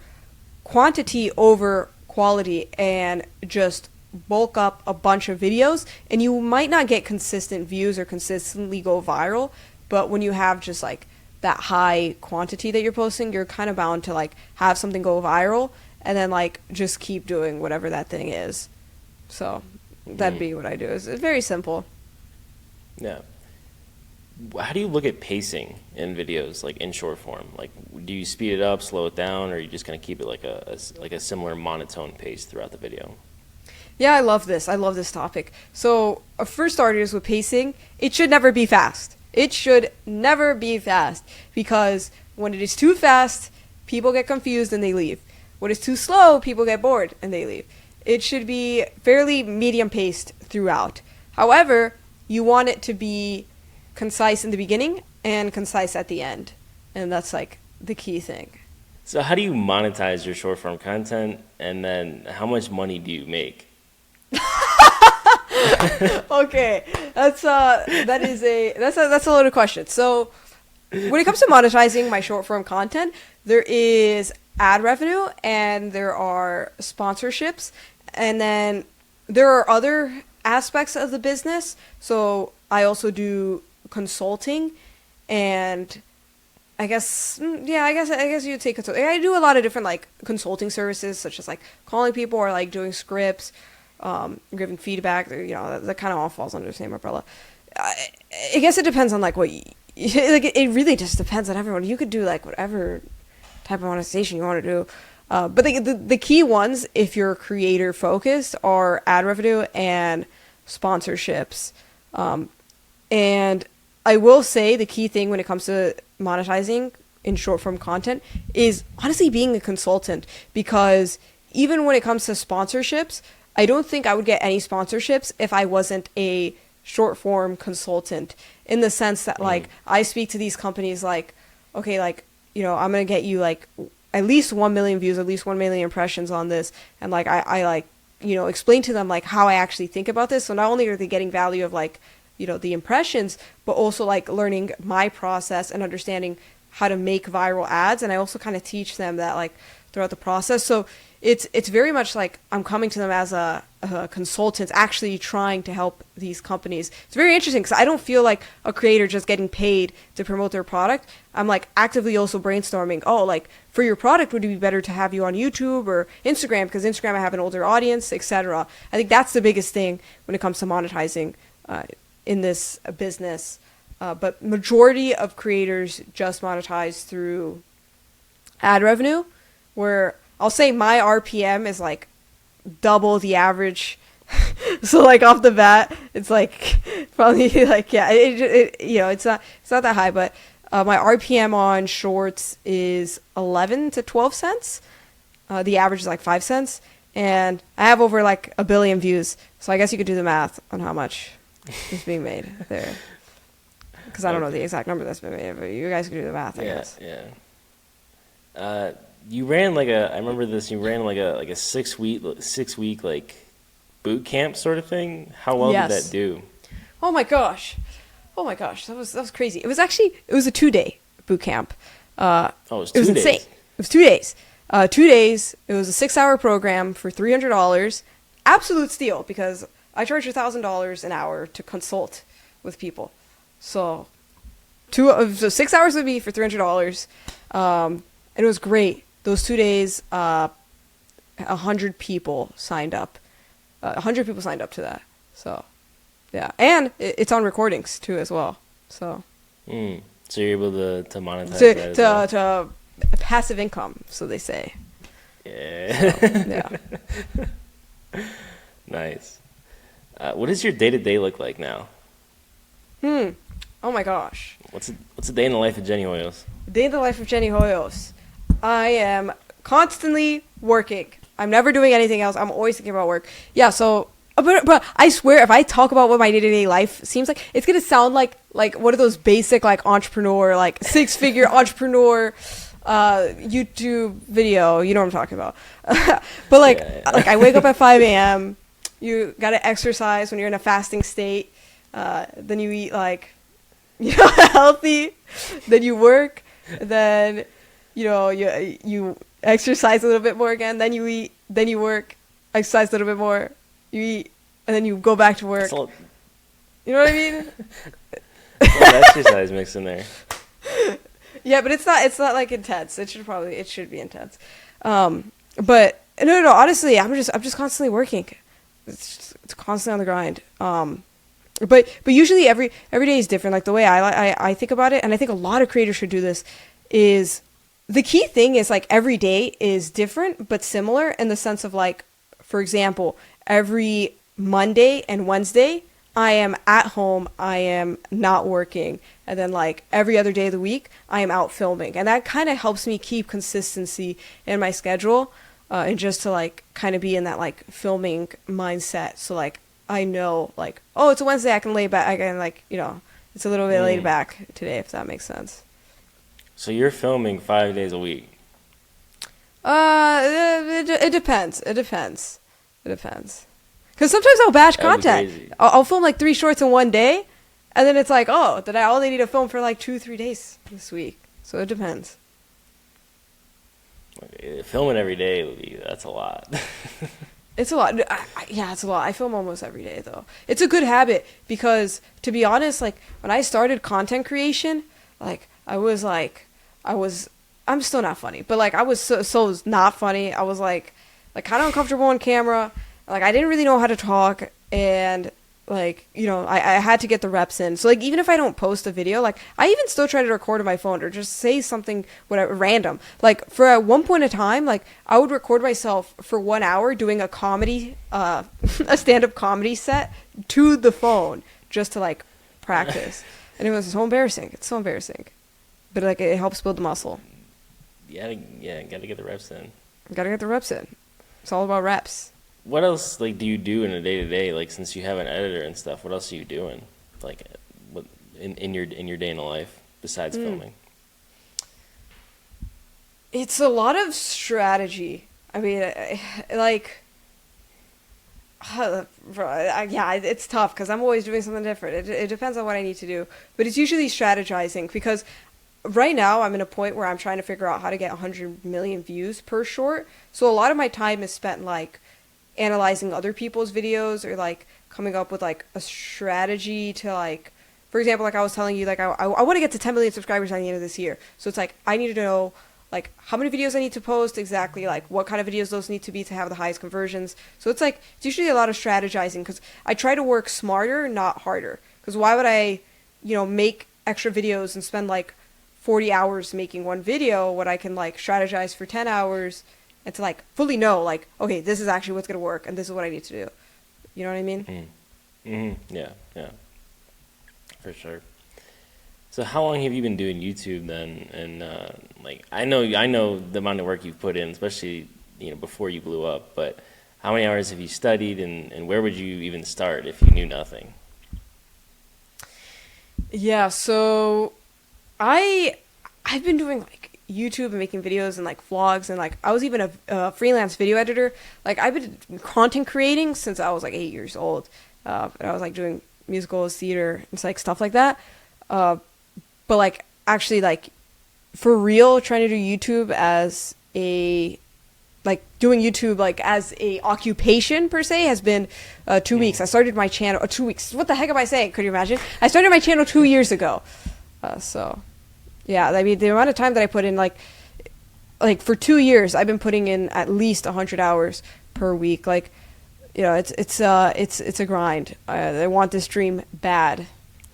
Speaker 1: quantity over quality and just bulk up a bunch of videos, and you might not get consistent views or consistently go viral. But when you have just like that high quantity that you're posting, you're kind of bound to like have something go viral, and then like just keep doing whatever that thing is. So that'd be what I do. It's very simple.
Speaker 2: Yeah. How do you look at pacing in videos, like in short form? Like, do you speed it up, slow it down, or are you just gonna keep it like a similar monotone pace throughout the video?
Speaker 1: Yeah, I love this. I love this topic. So for starters, with pacing, it should never be fast. It should never be fast, because when it is too fast, people get confused and they leave. When it's too slow, people get bored and they leave. It should be fairly medium paced throughout. However, you want it to be concise in the beginning and concise at the end. And that's like the key thing.
Speaker 2: So how do you monetize your short form content, and then how much money do you make?
Speaker 1: Okay, that's a loaded question. So when it comes to monetizing my short form content, there is ad revenue and there are sponsorships, and then there are other aspects of the business. So I also do consulting, and I guess you'd say consulting. I do a lot of different like consulting services, such as like calling people or like doing scripts, giving feedback. You know, that kind of all falls under the same umbrella. I guess it depends on like what like it really just depends on everyone. You could do like whatever type of monetization you want to do. But the key ones, if you're creator focused, are ad revenue and sponsorships. And I will say the key thing when it comes to monetizing in short form content is honestly being a consultant, because even when it comes to sponsorships, I don't think I would get any sponsorships if I wasn't a short form consultant in the sense that like I speak to these companies like, okay, like, you know, I'm going to get you like at least 1 million views, at least 1 million impressions on this. And like, I like, you know, explain to them like how I actually think about this. So not only are they getting value of like, you know, the impressions, but also like learning my process and understanding how to make viral ads. And I also kind of teach them that like throughout the process. So it's very much like I'm coming to them as a consultant, actually trying to help these companies. It's very interesting because I don't feel like a creator just getting paid to promote their product. I'm like actively also brainstorming, oh, like for your product, would it be better to have you on YouTube or Instagram? Because Instagram, I have an older audience, etc. I think that's the biggest thing when it comes to monetizing in this business. But majority of creators just monetize through ad revenue, where I'll say my RPM is like double the average. So like off the bat, it's like probably like, yeah, you know, it's not that high, but my RPM on shorts is 11 to 12 cents. The average is like 5 cents, and I have over like 1 billion views. So I guess you could do the math on how much is being made there. Because I don't know the exact number that's been made, but you guys can do the math, I guess.
Speaker 2: Yeah. You ran like I remember this. You ran like a 6 week like boot camp sort of thing. How well did that do?
Speaker 1: Oh my gosh, that was crazy. It was a 2-day boot camp.
Speaker 2: It was 2 days.
Speaker 1: It was insane. It was 2 days. 2 days. It was a 6-hour program for $300. Absolute steal because I charge $1,000 an hour to consult with people. So 6 hours would be for $300. And it was great. Those 2 days, 100 people signed up. 100 people signed up to that. So, yeah. And it's on recordings, too, as well. So
Speaker 2: So you're able to monetize that as well?
Speaker 1: To passive income, so they say.
Speaker 2: Yeah.
Speaker 1: So, yeah.
Speaker 2: Nice. What does your day-to-day look like now?
Speaker 1: Oh, my gosh.
Speaker 2: What's a day in the life of Jenny Hoyos?
Speaker 1: Day in the life of Jenny Hoyos. I am constantly working. I'm never doing anything else. I'm always thinking about work. Yeah, so, but I swear, if I talk about what my day-to-day life seems like, it's going to sound like one of those basic, like, entrepreneur, like, 6-figure entrepreneur YouTube video. You know what I'm talking about. But, like, like, I wake up at 5 a.m. You got to exercise when you're in a fasting state. Then you eat, like, you know, healthy. Then you work. Then, you know, you exercise a little bit more again. Then you eat. Then you work. Exercise a little bit more. You eat. And then you go back to work. You know what I mean?
Speaker 2: Exercise mixed in there.
Speaker 1: Yeah, but it's not like intense. It should be intense. But no. Honestly, I'm just constantly working. It's constantly on the grind. But usually every day is different. Like the way I think about it, and I think a lot of creators should do this, is the key thing is like every day is different but similar in the sense of like, for example, every Monday and Wednesday I am at home, I am not working, and then like every other day of the week I am out filming, and that kind of helps me keep consistency in my schedule, and just to like kind of be in that like filming mindset. So like I know, like, oh, it's a Wednesday, I can lay back, I can, like, you know, it's a little bit laid back today, if that makes sense.
Speaker 2: So you're filming 5 days a week?
Speaker 1: It depends. Because sometimes I'll batch content. I'll film, like, 3 shorts in one day, and then it's like, oh, I only need to film for, like, 2-3 days this week. So it depends.
Speaker 2: Filming every day, that's a lot.
Speaker 1: It's a lot. Yeah, it's a lot. I film almost every day, though. It's a good habit because, to be honest, like, when I started content creation, like, I'm still not funny, but, like, I was so not funny. I was, like kind of uncomfortable on camera. Like, I didn't really know how to talk, and, like, you know, I had to get the reps in. So, like, even if I don't post a video, like, I even still try to record on my phone or just say something, whatever, random. Like, for at one point in time, like, I would record myself for 1 hour doing a comedy, a stand-up comedy set to the phone just to, like, practice. And it was so embarrassing. It's so embarrassing. But, like, it helps build the muscle.
Speaker 2: Yeah, gotta get the reps in.
Speaker 1: Gotta get the reps in. It's all about reps.
Speaker 2: what else like do you do in a day to day? Like since you have an editor and stuff, what else are you doing? Like what in your day in the life besides filming?
Speaker 1: It's a lot of strategy. I mean, like, yeah, it's tough because I'm always doing something different. It depends on what I need to do, but it's usually strategizing because right now I'm in a point where I'm trying to figure out how to get 100 million views per short. So a lot of my time is spent like analyzing other people's videos or like coming up with like a strategy to like, for example, like I was telling you, like I want to get to 10 million subscribers by the end of this year. So it's like I need to know like how many videos I need to post exactly, like what kind of videos those need to be to have the highest conversions. So it's like it's usually a lot of strategizing because I try to work smarter, not harder. Because why would I, make extra videos and spend like 40 hours making one video when I can like strategize for 10 hours and to like fully know like, okay, this is actually what's going to work and this is what I need to do. You know what I mean?
Speaker 2: Yeah, for sure. So how long have you been doing YouTube then? And like I know the amount of work you've put in, especially before you blew up. But how many hours have you studied, and where would you even start if you knew nothing?
Speaker 1: Yeah, so I've been doing like YouTube and making videos and like vlogs and like I was even a freelance video editor. Like I've been content creating since I was like 8 years old, and I was like doing musicals, theater, and like stuff like that. But like actually like for real trying to do YouTube as a like doing YouTube like as a occupation per se has been 2 weeks. I started my channel 2 weeks. What the heck am I saying? Could you imagine? I started my channel 2 years ago. So yeah, I mean the amount of time that I put in like for 2 years I've been putting in at least 100 hours per week. Like it's a grind. I want this dream bad.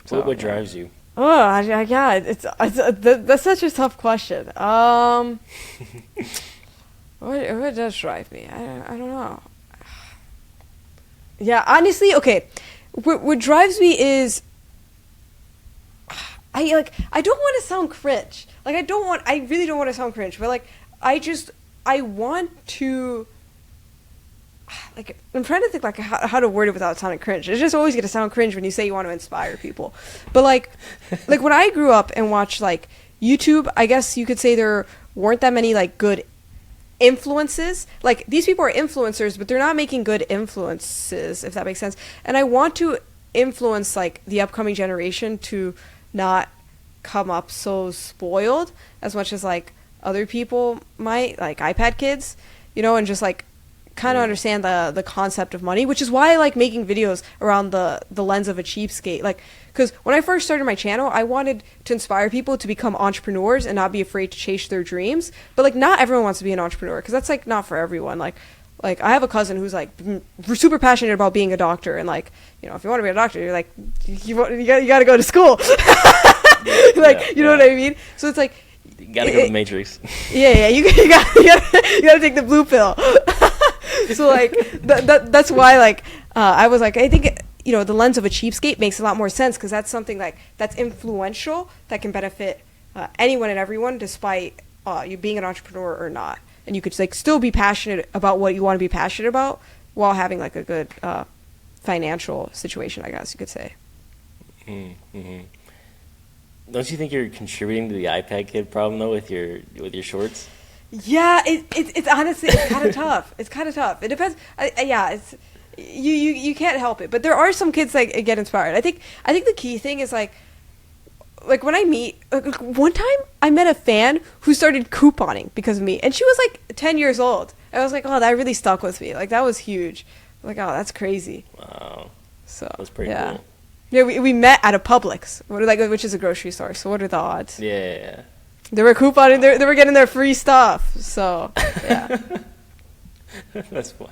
Speaker 2: So what drives you?
Speaker 1: Oh, yeah, it's that's such a tough question. What does drive me? I don't know. Yeah, honestly, okay. What drives me is I don't want to sound cringe. Like I really don't want to sound cringe, but like I want to. Like I'm trying to think like how to word it without sounding cringe. It's just always gonna sound cringe when you say you want to inspire people. But like when I grew up and watched like YouTube, I guess you could say there weren't that many like good influences. Like these people are influencers, but they're not making good influences, if that makes sense. And I want to influence like the upcoming generation to not come up so spoiled as much as like other people might, like iPad kids, and just like kind of understand the concept of money, which is why I like making videos around the lens of a cheapskate. Like, because when I first started my channel, I wanted to inspire people to become entrepreneurs and not be afraid to chase their dreams. But like, not everyone wants to be an entrepreneur because that's like not for everyone. Like I have a cousin who's like super passionate about being a doctor, and like if you want to be a doctor, you're like you got to go to school. Like you know what I mean? So it's like
Speaker 2: you gotta go to the Matrix.
Speaker 1: Yeah, you gotta take the blue pill. So like that's why like I was like I think the lens of a cheapskate makes a lot more sense because that's something like that's influential that can benefit anyone and everyone despite you being an entrepreneur or not, and you could like still be passionate about what you want to be passionate about while having like a good financial situation, I guess you could say.
Speaker 2: Mm-hmm. Don't you think you're contributing to the iPad kid problem though with your shorts?
Speaker 1: Yeah, it's honestly it's kind of tough. It's kind of tough. It depends. Yeah, it's you can't help it. But there are some kids that get inspired. I think the key thing is like when I meet one time I met a fan who started couponing because of me, and she was like 10 years old. I was like, oh, that really stuck with me. Like that was huge. Like, oh, that's crazy.
Speaker 2: Wow.
Speaker 1: So
Speaker 2: that's pretty cool.
Speaker 1: Yeah, we met at a Publix, which is a grocery store. So what are the odds?
Speaker 2: Yeah.
Speaker 1: They were couponing. They were getting their free stuff. So yeah.
Speaker 2: That's funny.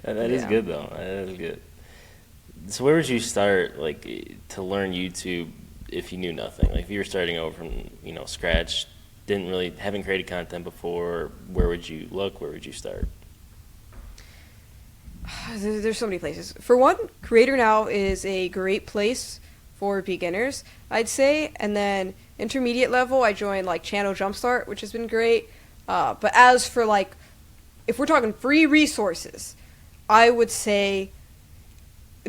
Speaker 2: That is good though. That is good. So where would you start, like, to learn YouTube if you knew nothing? Like, if you were starting over from scratch, haven't created content before, where would you look? Where would you start?
Speaker 1: There's so many places. For one, Creator Now is a great place for beginners, I'd say. And then intermediate level, I joined like Channel Jumpstart, which has been great. But as for like, if we're talking free resources, I would say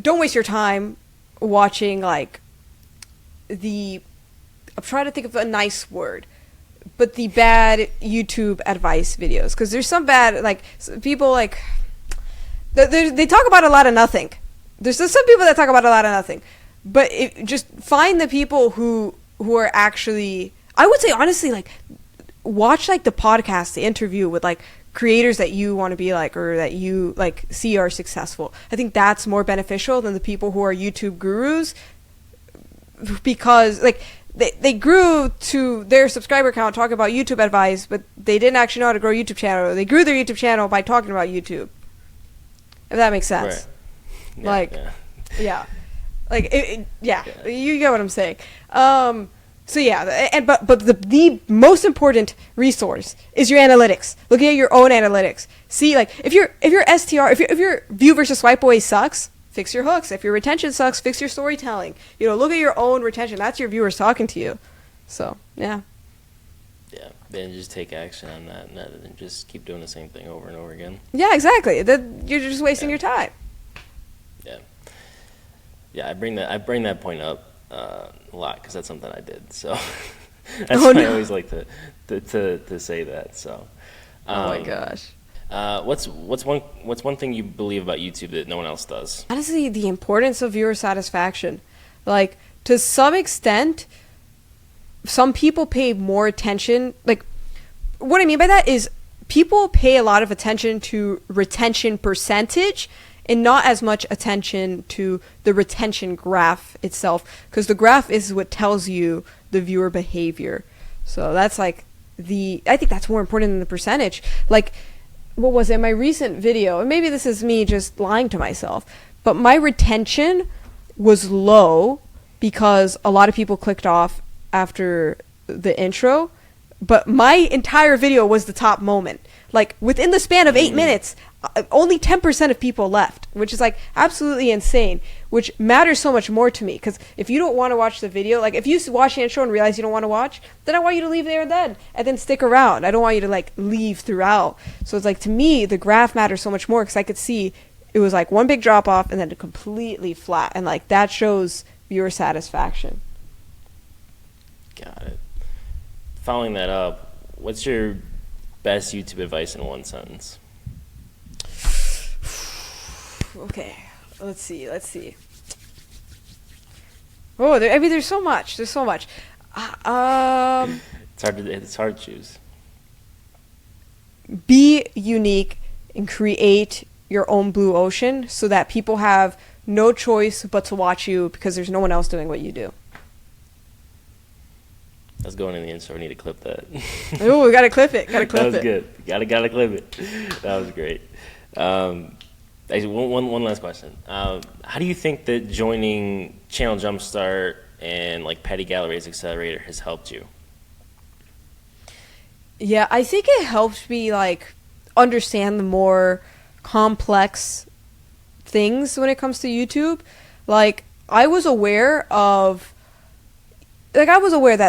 Speaker 1: don't waste your time watching like I'm trying to think of a nice word, but the bad YouTube advice videos, because there's some bad, like, people like they talk about a lot of nothing. There's some people that talk about a lot of nothing, but just find the people who are actually, I would say honestly, like, watch like the podcast, the interview with like creators that you want to be like, or that you like see are successful. I think that's more beneficial than the people who are YouTube gurus, because like they grew to their subscriber count talking about YouTube advice, but they didn't actually know how to grow a YouTube channel. They grew their YouTube channel by talking about YouTube. If that makes sense.
Speaker 2: Right. Yeah,
Speaker 1: like, yeah. Like, you get what I'm saying. So yeah, but the most important resource is your analytics. Looking at your own analytics. See, like, if your STR, if your view versus swipe away sucks, fix your hooks. If your retention sucks, fix your storytelling. You know, look at your own retention. That's your viewers talking to you. So yeah.
Speaker 2: Yeah, then just take action on that, and just keep doing the same thing over and over again.
Speaker 1: Yeah, exactly. You're just wasting your time.
Speaker 2: Yeah. Yeah, I bring that point up a lot because that's something I did. So that's why I always like to say that. So.
Speaker 1: Oh my gosh.
Speaker 2: What's one thing you believe about YouTube that no one else does?
Speaker 1: Honestly, the importance of viewer satisfaction. Like, to some extent, some people pay more attention. Like, what I mean by that is people pay a lot of attention to retention percentage and not as much attention to the retention graph itself, because the graph is what tells you the viewer behavior. So that's like I think that's more important than the percentage. Like, what was it? My recent video, and maybe this is me just lying to myself, but my retention was low because a lot of people clicked off after the intro, but my entire video was the top moment. Like, within the span of 8 minutes, only 10% of people left, which is like absolutely insane, which matters so much more to me, because if you don't want to watch the video, like if you watch the intro and realize you don't want to watch, then I want you to leave there and then stick around. I don't want you to like leave throughout. So it's like, to me, the graph matters so much more, because I could see it was like one big drop off and then completely flat, and like that shows viewer satisfaction.
Speaker 2: Got it. Following that up, what's your best YouTube advice in one sentence?
Speaker 1: Okay, let's see. Oh, there's so much. It's hard
Speaker 2: to choose.
Speaker 1: Be unique and create your own blue ocean so that people have no choice but to watch you, because there's no one else doing what you do.
Speaker 2: That's going in the intro. I need to clip that.
Speaker 1: Oh, we gotta clip it.
Speaker 2: That was good. Gotta clip it. That was great. Actually, one last question. How do you think that joining Channel Jumpstart and like Petty Galleries Accelerator has helped you?
Speaker 1: Yeah, I think it helped me like understand the more complex things when it comes to YouTube. Like, I was aware that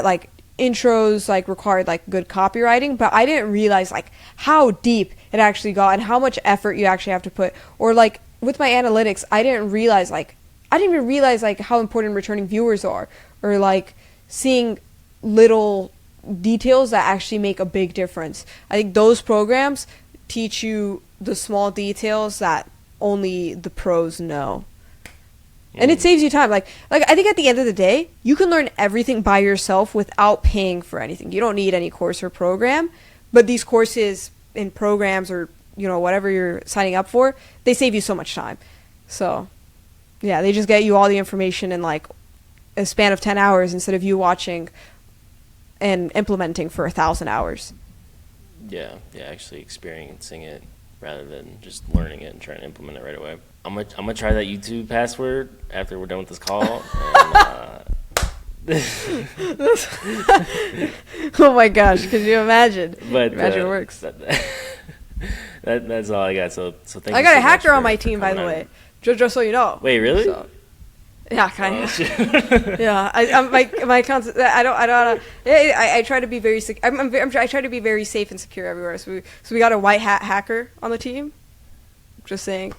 Speaker 1: like intros like required like good copywriting, but I didn't realize like how deep it actually got and how much effort you actually have to put. Or like with my analytics, I didn't even realize like how important returning viewers are, or like seeing little details that actually make a big difference. I think those programs teach you the small details that only the pros know. And it saves you time. Like I think at the end of the day, you can learn everything by yourself without paying for anything. You don't need any course or program. But these courses and programs, or you know, whatever you're signing up for, they save you so much time. So yeah, they just get you all the information in like a span of 10 hours instead of you watching and implementing for 1,000 hours.
Speaker 2: Yeah, actually experiencing it rather than just learning it and trying to implement it right away. I'm gonna try that YouTube password after we're done with this call.
Speaker 1: Oh my gosh, could you imagine? Imagine it works.
Speaker 2: That's all I got. So thank you.
Speaker 1: I got
Speaker 2: so
Speaker 1: a hacker
Speaker 2: much
Speaker 1: on my team, by the way. Just so you know.
Speaker 2: Wait, really?
Speaker 1: So, yeah, kind of. Yeah, my accounts. I try to be very. I try to be very safe and secure everywhere. So we got a white hat hacker on the team. Just saying.